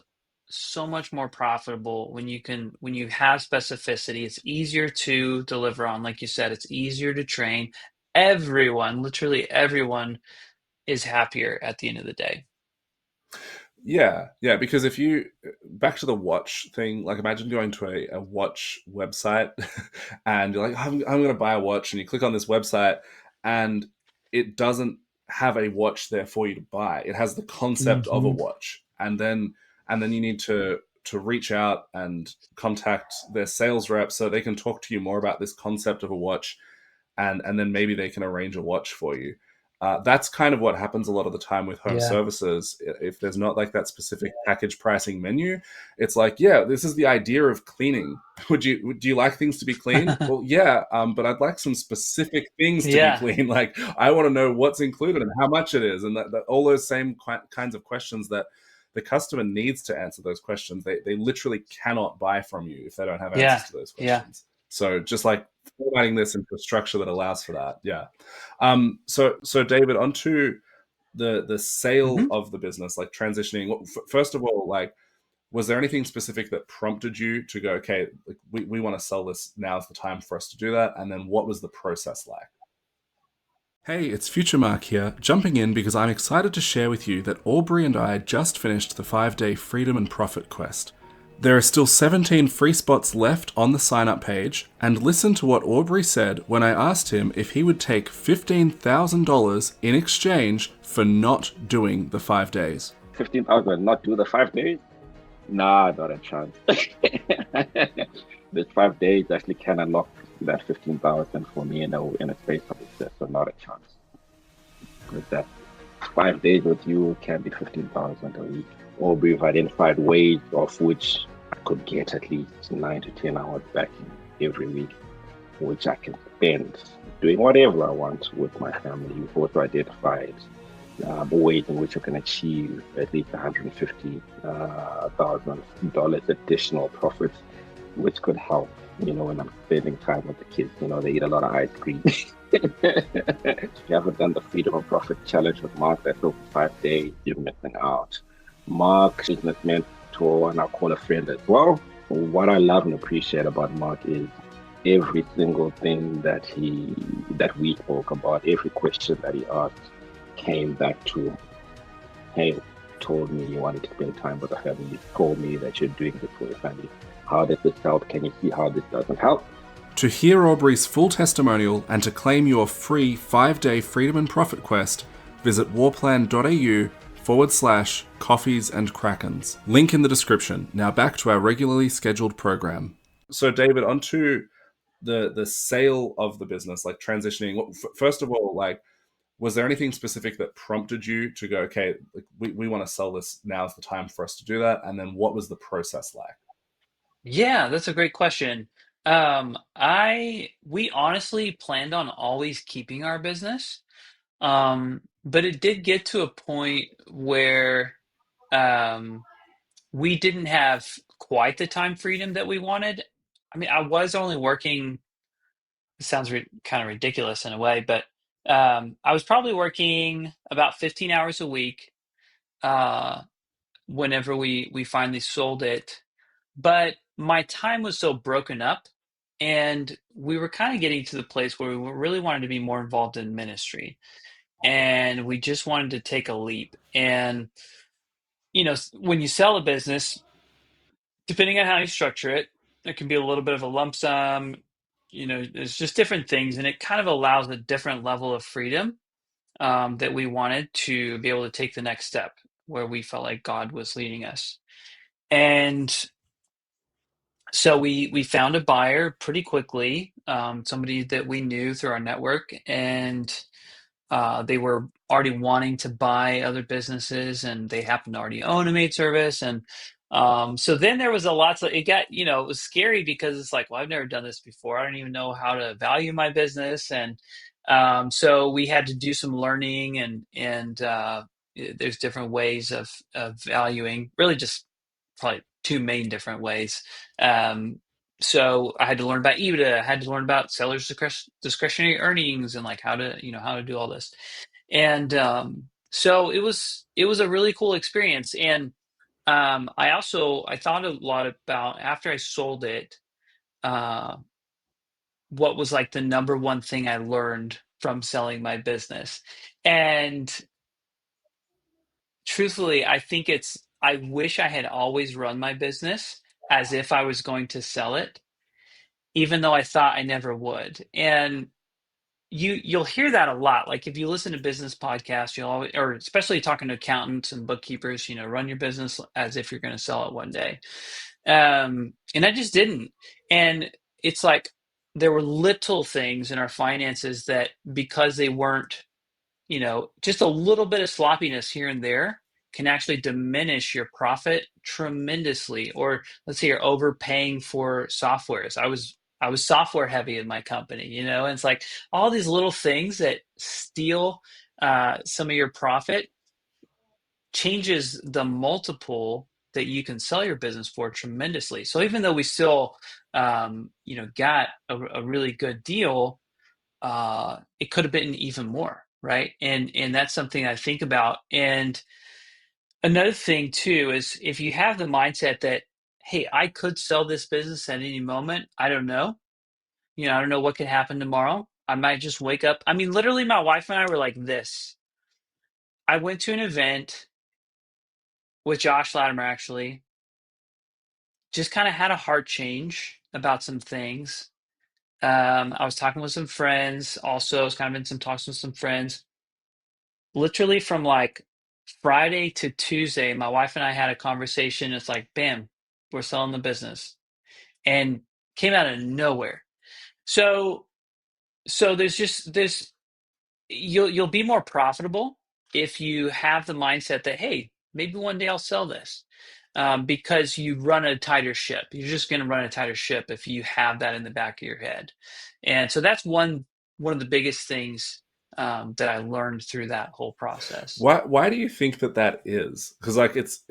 so much more profitable when you have specificity. It's easier to deliver on, like you said, it's easier to train. Everyone, literally everyone, is happier at the end of the day. Yeah, yeah, because if you back to the watch thing, like imagine going to a watch website and you're like, I'm going to buy a watch, and you click on this website and it doesn't have a watch there for you to buy. It has the concept of a Hmm. watch. And then and then you need to reach out and contact their sales rep so they can talk to you more about this concept of a watch, and then maybe they can arrange a watch for you. That's kind of what happens a lot of the time with home Yeah. services. If there's not like that specific package pricing menu, it's like, yeah, this is the idea of cleaning. Do you like things to be clean? Well, yeah, but I'd like some specific things to be Yeah. clean. Like I want to know what's included and how much it is, and that all those same kinds of questions that the customer needs to answer those questions. They literally cannot buy from you if they don't have answers Yeah. to those Yeah. questions. So just like formatting this into a structure that allows for that. Yeah. So David, onto the sale Hmm. of the business, like transitioning. First of all, like, was there anything specific that prompted you to go, okay, like, we want to sell this. Now's the time for us to do that. And then what was the process like? Hey, it's Future Mark here, jumping in because I'm excited to share with you that Aubrey and I just finished the 5-day Freedom and Profit Quest. There are still 17 free spots left on the sign up page, and listen to what Aubrey said when I asked him if he would take $15,000 in exchange for not doing the 5 days. 15,000, not do the 5 days? Nah, not a chance. This 5 days actually can unlock that 15,000 for me in a space of success, so not a chance. With that 5 days with you can be 15,000 a week. Or we've identified ways of which I could get at least 9 to 10 hours back every week, which I can spend doing whatever I want with my family. We've also identified ways in which you can achieve at least $150,000 additional profits, which could help, when I'm spending time with the kids. They eat a lot of ice cream. If you haven't done the Freedom of Profit Challenge with Mark, that's over 5 days, you're missing out. Mark, business mentor, and I'll call a friend as well. What I love and appreciate about Mark is every single thing that we spoke about, every question that he asked came back to, hey, you told me you wanted to spend time with the family. You told me that you're doing this for your family. How does this help? Can you see how this doesn't help? To hear Aubrey's full testimonial and to claim your free 5-day Freedom and Profit Quest, visit warplan.au/coffees and krakens. Link in the description. Now back to our regularly scheduled program. So David, onto the sale of the business, like transitioning. First of all, like, was there anything specific that prompted you to go, okay, like, we want to sell this. Now's the time for us to do that. And then what was the process like? Yeah, that's a great question. We honestly planned on always keeping our business. But it did get to a point where um, we didn't have quite the time freedom that we wanted. I mean, I was only working, it sounds kind of ridiculous in a way, but I was probably working about 15 hours a week uh, whenever we finally sold it. But my time was so broken up, and we were kind of getting to the place where we really wanted to be more involved in ministry, and we just wanted to take a leap. And when you sell a business, depending on how you structure it, it can be a little bit of a lump sum. There's just different things, and it kind of allows a different level of freedom that we wanted to be able to take the next step where we felt like God was leading us. And so we found a buyer pretty quickly, somebody that we knew through our network, and they were already wanting to buy other businesses, and they happened to already own a maid service. And so then there was a lot. So it got, it was scary because it's like, well, I've never done this before. I don't even know how to value my business. And so we had to do some learning, and there's different ways of valuing, really just probably two main different ways. So I had to learn about EBITDA. I had to learn about sellers' discretionary earnings and like how to do all this. And so it was a really cool experience. And I thought a lot about after I sold it, uh, what was like the number one thing I learned from selling my business. And truthfully, I wish I had always run my business as if I was going to sell it, even though I thought I never would. And you'll hear that a lot. Like if you listen to business podcasts, you'll always, or especially talking to accountants and bookkeepers, run your business as if you're going to sell it one day. And I just didn't. And it's like there were little things in our finances that, because they weren't, just a little bit of sloppiness here and there, can actually diminish your profit tremendously. Or let's say you're overpaying for softwares. I was software heavy in my company, and it's like all these little things that steal some of your profit changes the multiple that you can sell your business for tremendously. So even though we still, got a really good deal, it could have been even more, right? And that's something I think about. And another thing too is if you have the mindset that, hey, I could sell this business at any moment. I don't know. I don't know what could happen tomorrow. I might just wake up. I mean, literally, my wife and I were like this. I went to an event with Josh Latimer, actually, just kind of had a heart change about some things. I was talking with some friends. Also, I was kind of in some talks with some friends. Literally from like Friday to Tuesday, my wife and I had a conversation. It's like, bam, we're selling the business, and came out of nowhere. So, so there's you'll be more profitable if you have the mindset that, hey, maybe one day I'll sell this, because you run a tighter ship. You're just going to run a tighter ship if you have that in the back of your head. And so that's one of the biggest things that I learned through that whole process. Why do you think that is? Because like it's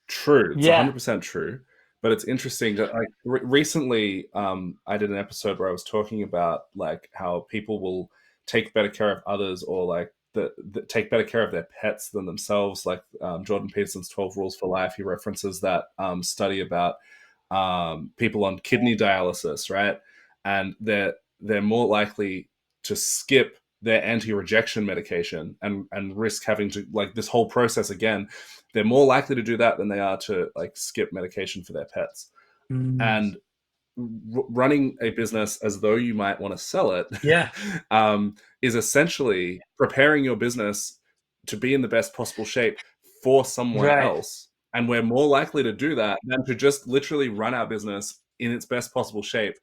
true, it's Yeah. 100% true, but it's interesting that like recently I did an episode where I was talking about like how people will take better care of others, or like the take better care of their pets than themselves. Like Jordan Peterson's 12 Rules for Life, he references that study about people on kidney dialysis, right? And they're more likely to skip their anti-rejection medication and risk having to like this whole process again. They're more likely to do that than they are to like skip medication for their pets. Mm, And running a business as though you might want to sell it yeah. is essentially preparing your business to be in the best possible shape for someone Right. else. And we're more likely to do that than to just literally run our business in its best possible shape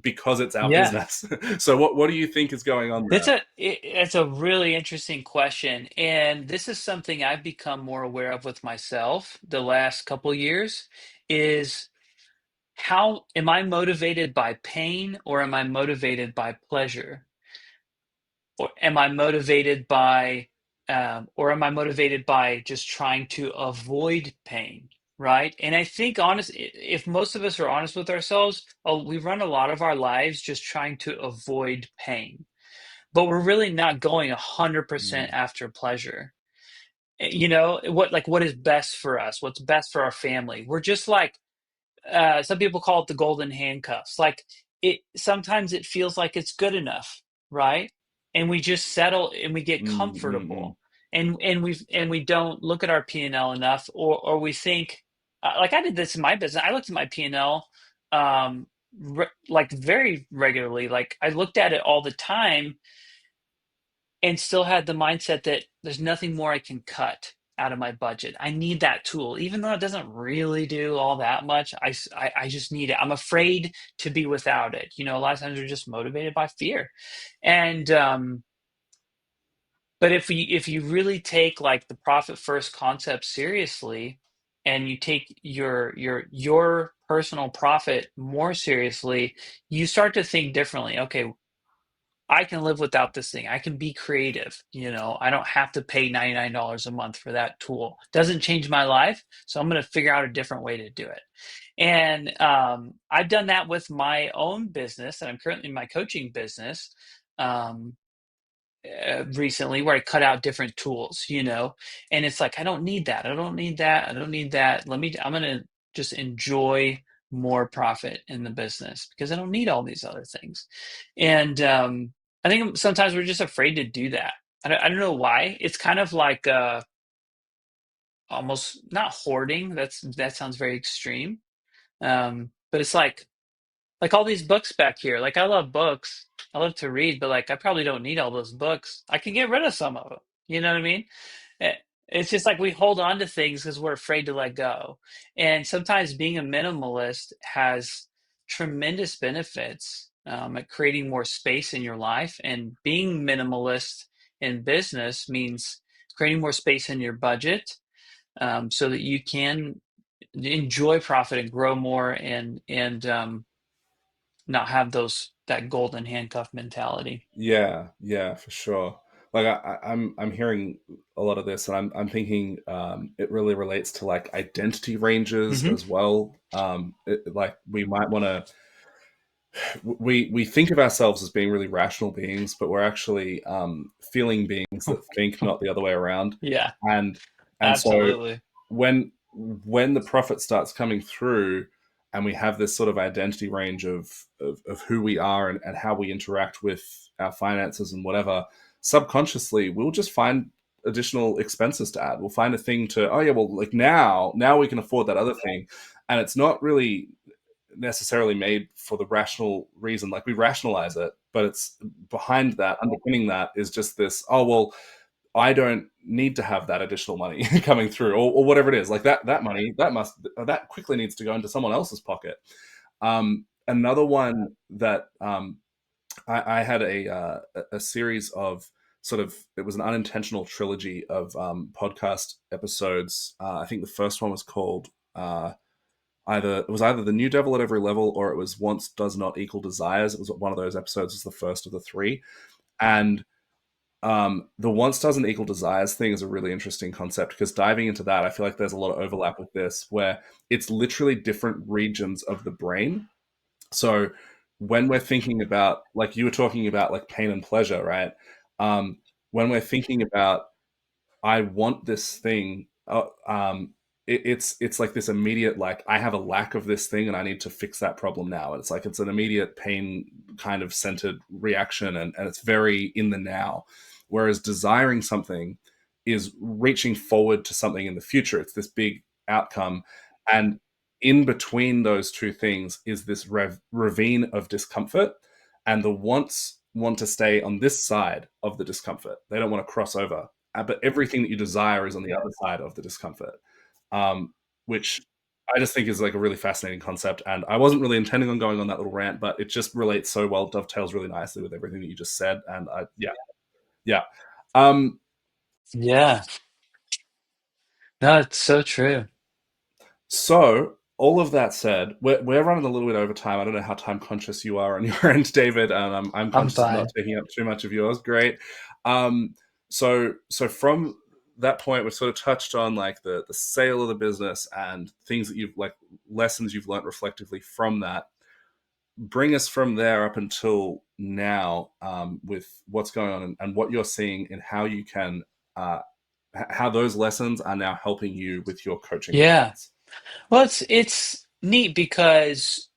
because it's our Yeah. business. So what do you think is going on there? It's a really interesting question, and this is something I've become more aware of with myself the last couple years. Is how am I motivated by pain, or am I motivated by pleasure? Or am I motivated by just trying to avoid pain, right? And I think if most of us are honest with ourselves, we run a lot of our lives just trying to avoid pain, but we're really not going 100% Mm, after pleasure. What is best for us? What's best for our family? We're just like, some people call it the golden handcuffs. Like, sometimes it feels like it's good enough, right? And we just settle and we get mm, mm, mm. comfortable, and we don't look at our P&L enough, or we think, like I did this in my business. I looked at my P&L, like very regularly. Like I looked at it all the time, and still had the mindset that there's nothing more I can cut out of my budget. I need that tool, even though it doesn't really do all that much. I just need it. I'm afraid to be without it. A lot of times we're just motivated by fear. And but if you really take like the profit first concept seriously, and you take your personal profit more seriously, you start to think differently. Okay, I can live without this thing. I can be creative. I don't have to pay $99 a month for that tool. Doesn't change my life. So I'm going to figure out a different way to do it. And I've done that with my own business, and I'm currently in my coaching business, um, recently, where I cut out different tools, and it's like, I don't need that. I don't need that. I don't need that. I'm going to just enjoy more profit in the business because I don't need all these other things. And I think sometimes we're just afraid to do that. I don't know why. It's kind of like, almost not hoarding. That sounds very extreme. But it's like all these books back here. Like I love books, I love to read, but like I probably don't need all those books. I can get rid of some of them. You know what I mean? Eh, It's just like we hold on to things because we're afraid to let go. And sometimes being a minimalist has tremendous benefits at creating more space in your life. And being minimalist in business means creating more space in your budget so that you can enjoy profit and grow more and not have that golden handcuff mentality. Yeah, yeah, for sure. Like I'm hearing a lot of this, and I'm thinking it really relates to like identity ranges Hmm. as well. Like we might want to we think of ourselves as being really rational beings, but we're actually feeling beings that think, not the other way around. Yeah, And so absolutely. when the profit starts coming through, and we have this sort of identity range of who we are and how we interact with our finances and whatever, subconsciously we'll just find additional expenses to add. We'll find a thing to, oh yeah, well, like now we can afford that other thing, and it's not really necessarily made for the rational reason. Like we rationalize it, but it's behind that, underpinning that is just this, oh well, I don't need to have that additional money coming through, or whatever it is. Like that money that quickly needs to go into someone else's pocket. Another one that I had a series of sort of, it was an unintentional trilogy of podcast episodes. I think the first one was called either the new devil at every level, or it was wants does not equal desires. It was one of those episodes. Was the first of the three, and the wants doesn't equal desires thing is a really interesting concept, because diving into that, I feel like there's a lot of overlap with this, where it's literally different regions of the brain. So when we're thinking about, like you were talking about, like pain and pleasure, right? When we're thinking about I want this thing. It's like this immediate, like I have a lack of this thing and I need to fix that problem now. And it's like it's an immediate pain kind of centered reaction, and it's very in the now. Whereas desiring something is reaching forward to something in the future. It's this big outcome, and in between those two things is this ravine of discomfort, and the wants want to stay on this side of the discomfort. They don't want to cross over, but everything that you desire is on the other side of the discomfort, which I just think is like a really fascinating concept. And I wasn't really intending on going on that little rant, but it just relates so well, dovetails really nicely with everything that you just said. And yeah, yeah. Um, Yeah, no, it's so true. so all of that said, we're running a little bit over time. I don't know how time conscious you are on your end, David, and I'm I'm conscious of not fine. taking up too much of yours. Great. So from that point, we've sort of touched on like the sale of the business and things that you've like lessons you've learned reflectively from that. Bring us from there up until now, with what's going on, and what you're seeing and how you can how those lessons are now helping you with your coaching Yeah. clients. Well, it's neat because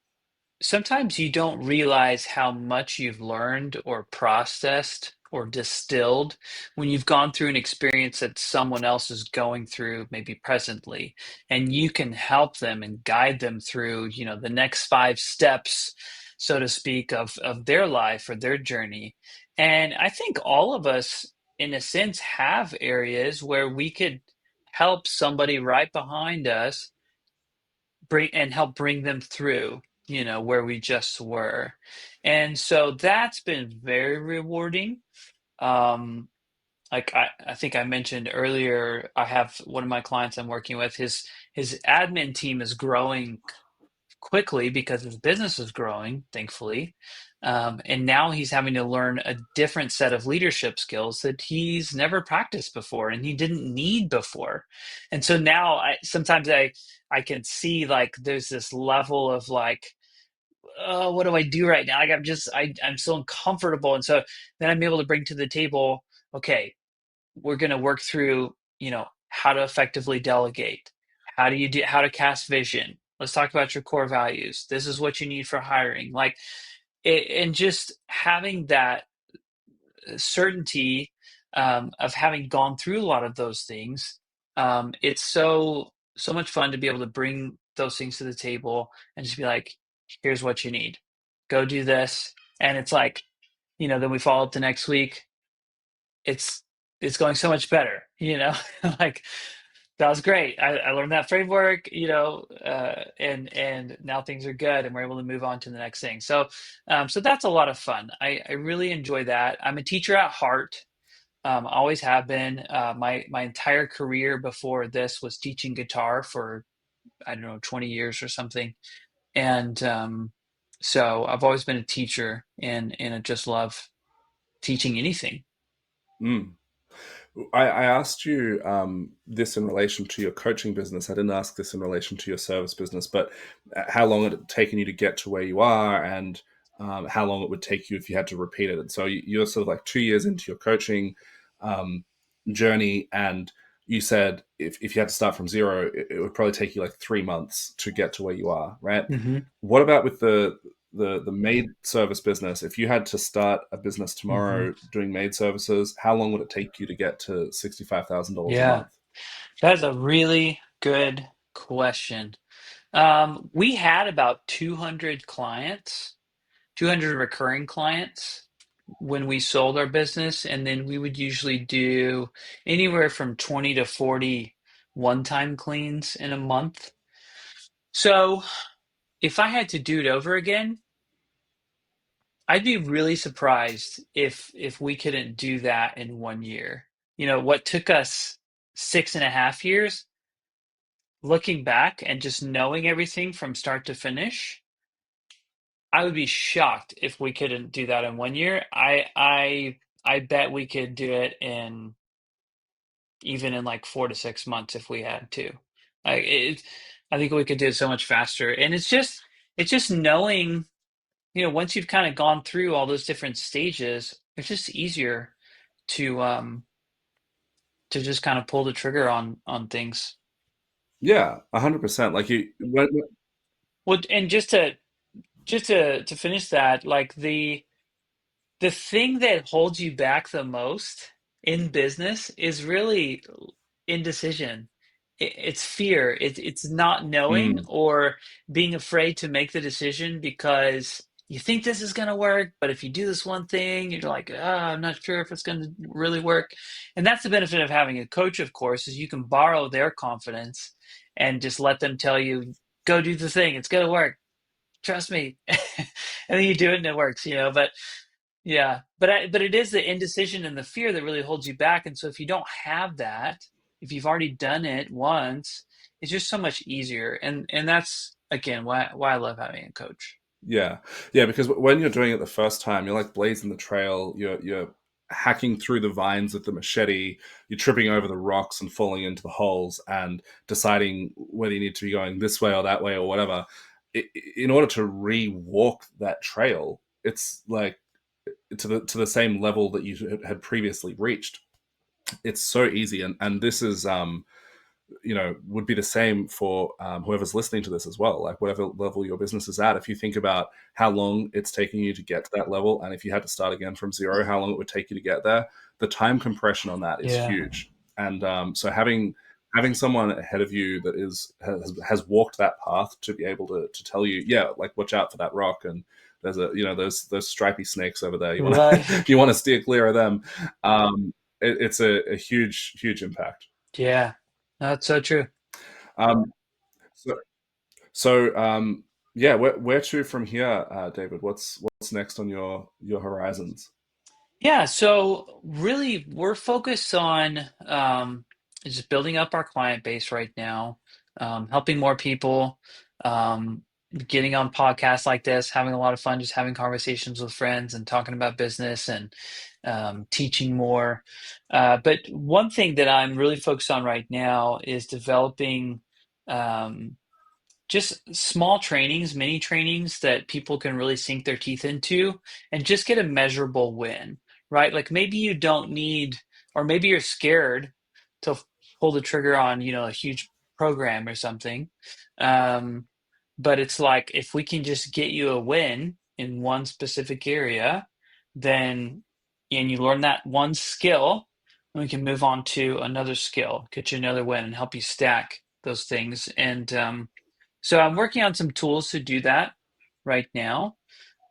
sometimes you don't realize how much you've learned or processed or distilled when you've gone through an experience that someone else is going through maybe presently, and you can help them and guide them through the next 5 steps, so to speak, of their life or their journey. And I think all of us in a sense have areas where we could help somebody right behind us help bring them through, where we just were. And so that's been very rewarding. Um, like I think I mentioned earlier, I have one of my clients I'm working with, his admin team is growing quickly because his business is growing, thankfully. And now he's having to learn a different set of leadership skills that he's never practiced before and he didn't need before. And so now sometimes I can see like there's this level of like, oh, what do I do right now? Like I'm so uncomfortable. And so then I'm able to bring to the table, okay, we're going to work through, how to effectively delegate. How to cast vision. Let's talk about your core values. This is what you need for hiring. Like and just having that certainty of having gone through a lot of those things. It's so much fun to be able to bring those things to the table and just be like, here's what you need. Go do this. And it's like then we follow up the next week. It's it's going so much better, like that was great. I learned that framework, and now things are good, and we're able to move on to the next thing. So that's a lot of fun. I really enjoy that. I'm a teacher at heart. Always have been. My entire career before this was teaching guitar for, I don't know, 20 years or something. And so I've always been a teacher, and I just love teaching anything. Mm. I asked you this in relation to your coaching business. I didn't ask this in relation to your service business, but how long it had taken you to get to where you are, and how long it would take you if you had to repeat it. And so you're sort of like 2 years into your coaching um, journey, and you said if you had to start from zero, it would probably take you like 3 months to get to where you are, right? Hmm. What about with the maid service business? If you had to start a business Hmm. tomorrow doing maid services, how long would it take you to get to $65,000 a Yeah, month? that's a really good question. We had about 200 clients, 200 recurring clients when we sold our business, and then we would usually do anywhere from 20 to 40 one-time cleans in a month. So if I had to do it over again, I'd be really surprised if we couldn't do that in 1 year. What took us 6.5 years, looking back and just knowing everything from start to finish, I would be shocked if we couldn't do that in 1 year. I bet we could do it in even in like 4 to 6 months if we had to. I think we could do it so much faster. And it's just knowing, once you've kind of gone through all those different stages, it's just easier to just kind of pull the trigger on things. Yeah, 100%. Like Well, and just to finish that, like the thing that holds you back the most in business is really indecision. It's fear. It's not knowing mm, or being afraid to make the decision because you think this is going to work, but if you do this one thing, you're like, I'm not sure if it's going to really work. And that's the benefit of having a coach, of course, is you can borrow their confidence and just let them tell you, go do the thing. It's going to work. Trust me. And then you do it and it works, but yeah, but it is the indecision and the fear that really holds you back. And so if you don't have that, if you've already done it once, it's just so much easier. And that's again why I love having a coach. yeah, yeah. Because when you're doing it the first time, you're like blazing the trail. You're hacking through the vines with the machete. You're tripping over the rocks and falling into the holes, and deciding whether you need to be going this way or that way or whatever. In order to re-walk that trail, it's like to the same level that you had previously reached. It's so easy, and this is would be the same for whoever's listening to this as well. Like whatever level your business is at, if you think about how long it's taking you to get to that level, and if you had to start again from zero, how long it would take you to get there, the time compression on that is Yeah. huge. And so having someone ahead of you that has walked that path to be able to tell you, yeah, like watch out for that rock, and there's those stripy snakes over there. You want Right. you want to steer clear of them. It's a huge impact. Yeah. That's so true. Um, so so yeah, where to from here, David? What's next on your horizons? Yeah, so really we're focused on just building up our client base right now, helping more people, um, getting on podcasts like this, having a lot of fun, just having conversations with friends and talking about business and teaching more. But one thing that I'm really focused on right now is developing um, just small trainings, mini trainings that people can really sink their teeth into and just get a measurable win, right? Like maybe you don't need, or maybe you're scared to pull the trigger on, a huge program or something. Um, but it's like if we can just get you a win in one specific area, then and you learn that one skill, then we can move on to another skill, get you another win, and help you stack those things. And so I'm working on some tools to do that right now,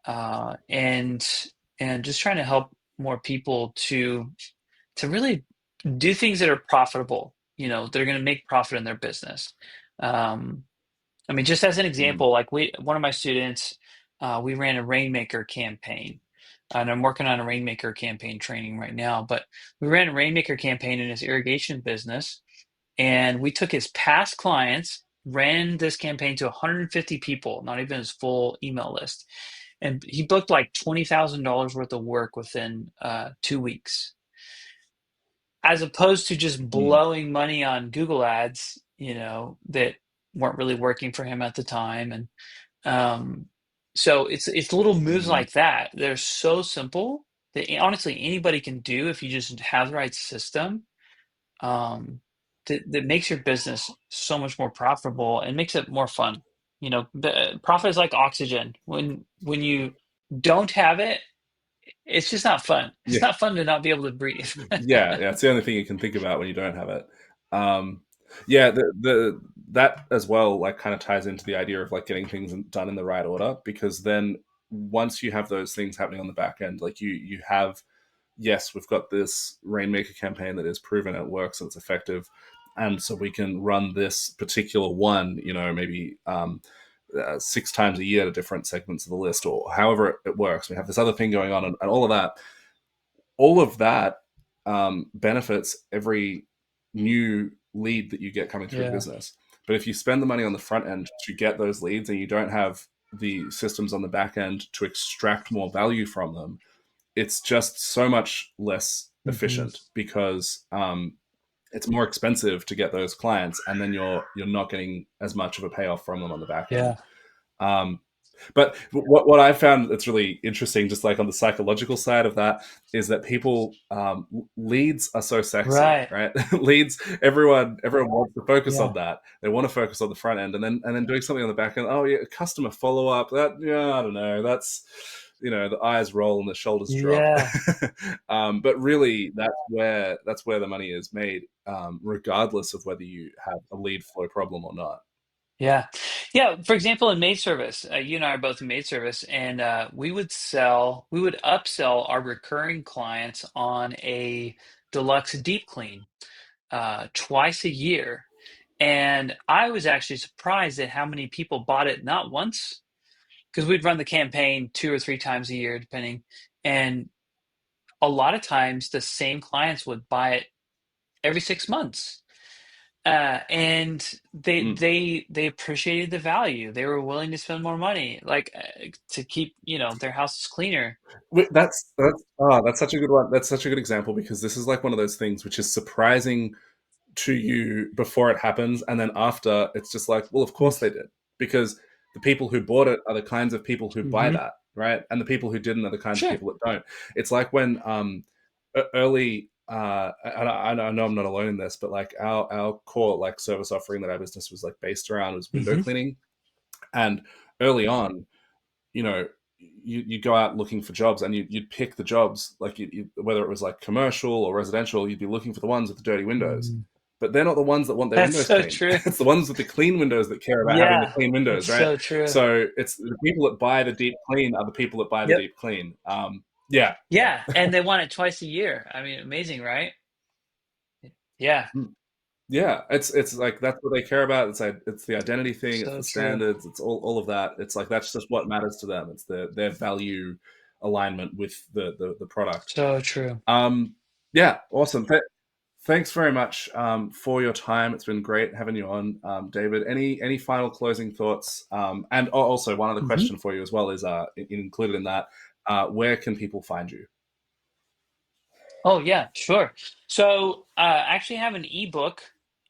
and and just trying to help more people to really do things that are profitable, that are going to make profit in their business. Um, I mean, just as an Mm. example, like one of my students, we ran a Rainmaker campaign, and I'm working on a Rainmaker campaign training right now. But we ran a Rainmaker campaign in his irrigation business, and we took his past clients, ran this campaign to 150 people, not even his full email list, and he booked like $20,000 worth of work within 2 weeks, as opposed to just Mm. blowing money on Google ads, that weren't really working for him at the time. And um, so it's little moves Mm. like that. They're so simple that honestly anybody can do if you just have the right system. That makes your business so much more profitable and makes it more fun. Profit is like oxygen. When you don't have it, it's just not fun. It's Yeah. not fun to not be able to breathe. Yeah, it's the only thing you can think about when you don't have it. Um, yeah, the that as well like kind of ties into the idea of like getting things done in the right order, because then once you have those things happening on the back end, like you have, yes, we've got this Rainmaker campaign that is proven it works and it's effective, and so we can run this particular one, maybe 6 times a year to different segments of the list, or however it works. We have this other thing going on, and all of that benefits every new lead that you get coming through the Yeah. business. But if you spend the money on the front end to get those leads and you don't have the systems on the back end to extract more value from them, it's just so much less Hmm. efficient, because it's more expensive to get those clients, and then you're not getting as much of a payoff from them on the back end. Yeah. Um, but what I found that's really interesting, just like on the psychological side of that, is that people leads are so sexy, Right. right? Leads, everyone wants to focus on Yeah. that. They want to focus on the front end, and then doing something on the back end. Oh yeah, customer follow up. That, yeah, I don't know. That's, the eyes roll and the shoulders drop. Yeah. But really, that's where the money is made, regardless of whether you have a lead flow problem or not. Yeah. Yeah. For example, in maid service, you and I are both in maid service, and we would upsell our recurring clients on a deluxe deep clean twice a year. And I was actually surprised at how many people bought it, not once, because we'd run the campaign 2 or 3 times a year, depending. And a lot of times the same clients would buy it every 6 months. And Mm. they appreciated the value. They were willing to spend more money, like to keep their houses cleaner. That's such a good one. That's such a good example, because this is like one of those things which is surprising to you before it happens, and then after it's just like, well, of course they did, because the people who bought it are the kinds of people who buy Mm-hmm. that, right? And the people who didn't are the kinds of Sure. people that don't. It's like when early. I know I'm not alone in this, but like our core like service offering that our business was like based around was window Mm-hmm. cleaning, and early on, you know, you go out looking for jobs, and you'd pick the jobs, like whether it was like commercial or residential, you'd be looking for the ones with the dirty windows. Mm. But they're not the ones that want their That's windows so clean. true. It's the ones with the clean windows that care about having the Yeah, clean it's windows, right? so true. So it's the people that buy the deep clean are the people that buy the Yep. deep clean. Yeah, yeah. Yeah, and they want it twice a year. I mean, amazing, right? Yeah, Yeah, it's like that's what they care about. It's the identity thing. It's so the true. standards. It's all of that. It's like that's just what matters to them. It's their value alignment with the product. So true. Um, yeah, awesome. Thanks very much for your time. It's been great having you on, David. Any final closing thoughts? And also one other Hmm. question for you as well is included in that. Where can people find you? Oh yeah, sure. So I actually have an ebook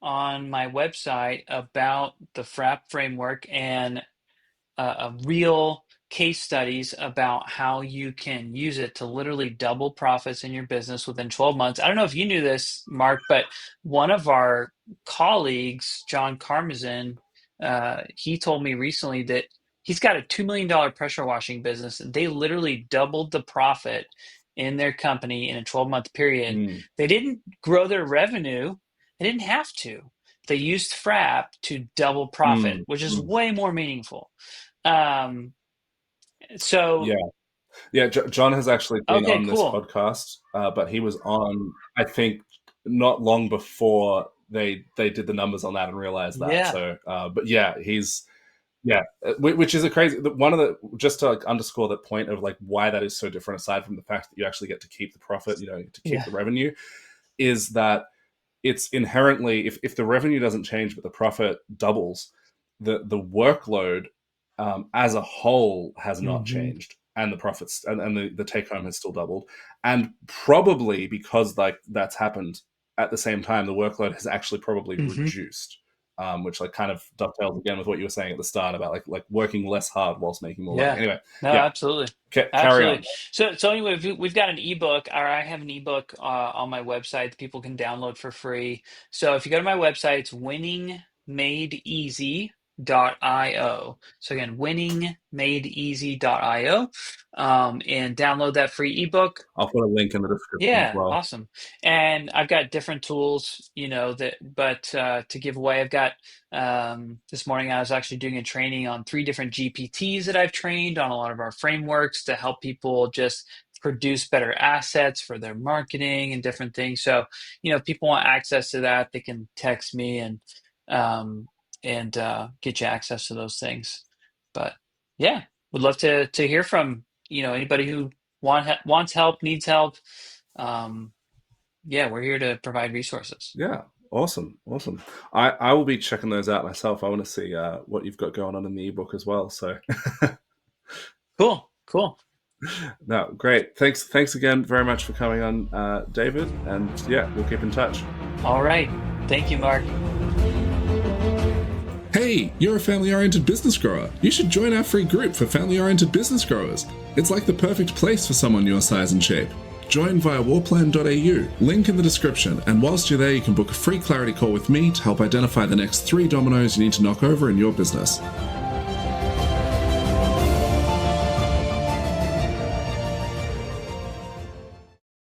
on my website about the FRAP framework, and real case studies about how you can use it to literally double profits in your business within 12 months. I don't know if you knew this, Mark, but one of our colleagues, John Carmazin, he told me recently that he's got a $2 million pressure washing business. They literally doubled the profit in their company in a 12-month period. Mm, They didn't grow their revenue. They didn't have to. They used FRAP to double profit, mm, which is mm. way more meaningful. Um, so Yeah. Yeah, John has actually been Okay, on this cool. podcast, but he was on, I think, not long before they did the numbers on that and realized that. Yeah. So, but yeah, which is a crazy one of the, just to like underscore the point of like why that is so different, aside from the fact that you actually get to keep the profit, you know, to keep Yeah. the revenue, is that it's inherently, if the revenue doesn't change but the profit doubles, the workload as a whole has not Hmm. changed, and the profits and the take home has still doubled, and probably because like that's happened at the same time, the workload has actually probably Hmm. reduced, which like kind of dovetails again with what you were saying at the start about like working less hard whilst making more money. Yeah. Anyway, No, yeah, absolutely. carry on. Absolutely. So anyway, we've got an ebook, or I have an ebook on my website that people can download for free. So if you go to my website, it's winningmadeeasy.io. So again, winningmadeeasy.io, and download that free ebook. I'll put a link in the description as Yeah, well. awesome. And I've got different tools, but to give away, I've got this morning I was actually doing a training on 3 different GPTs that I've trained on a lot of our frameworks to help people just produce better assets for their marketing and different things. So, if people want access to that, they can text me um and get you access to those things. But yeah, would love to hear from, anybody who wants help, needs help. um, yeah, we're here to provide resources. Yeah, awesome. I will be checking those out myself. I want to see what you've got going on in the ebook as well. So, Cool. no, great. Thanks again very much for coming on, David. And yeah, we'll keep in touch. All right. Thank you, Mark. Hey, you're a family-oriented business grower. You should join our free group for family-oriented business growers. It's like the perfect place for someone your size and shape. Join via warplan.au, link in the description, and whilst you're there you can book a free clarity call with me to help identify the next 3 dominoes you need to knock over in your business.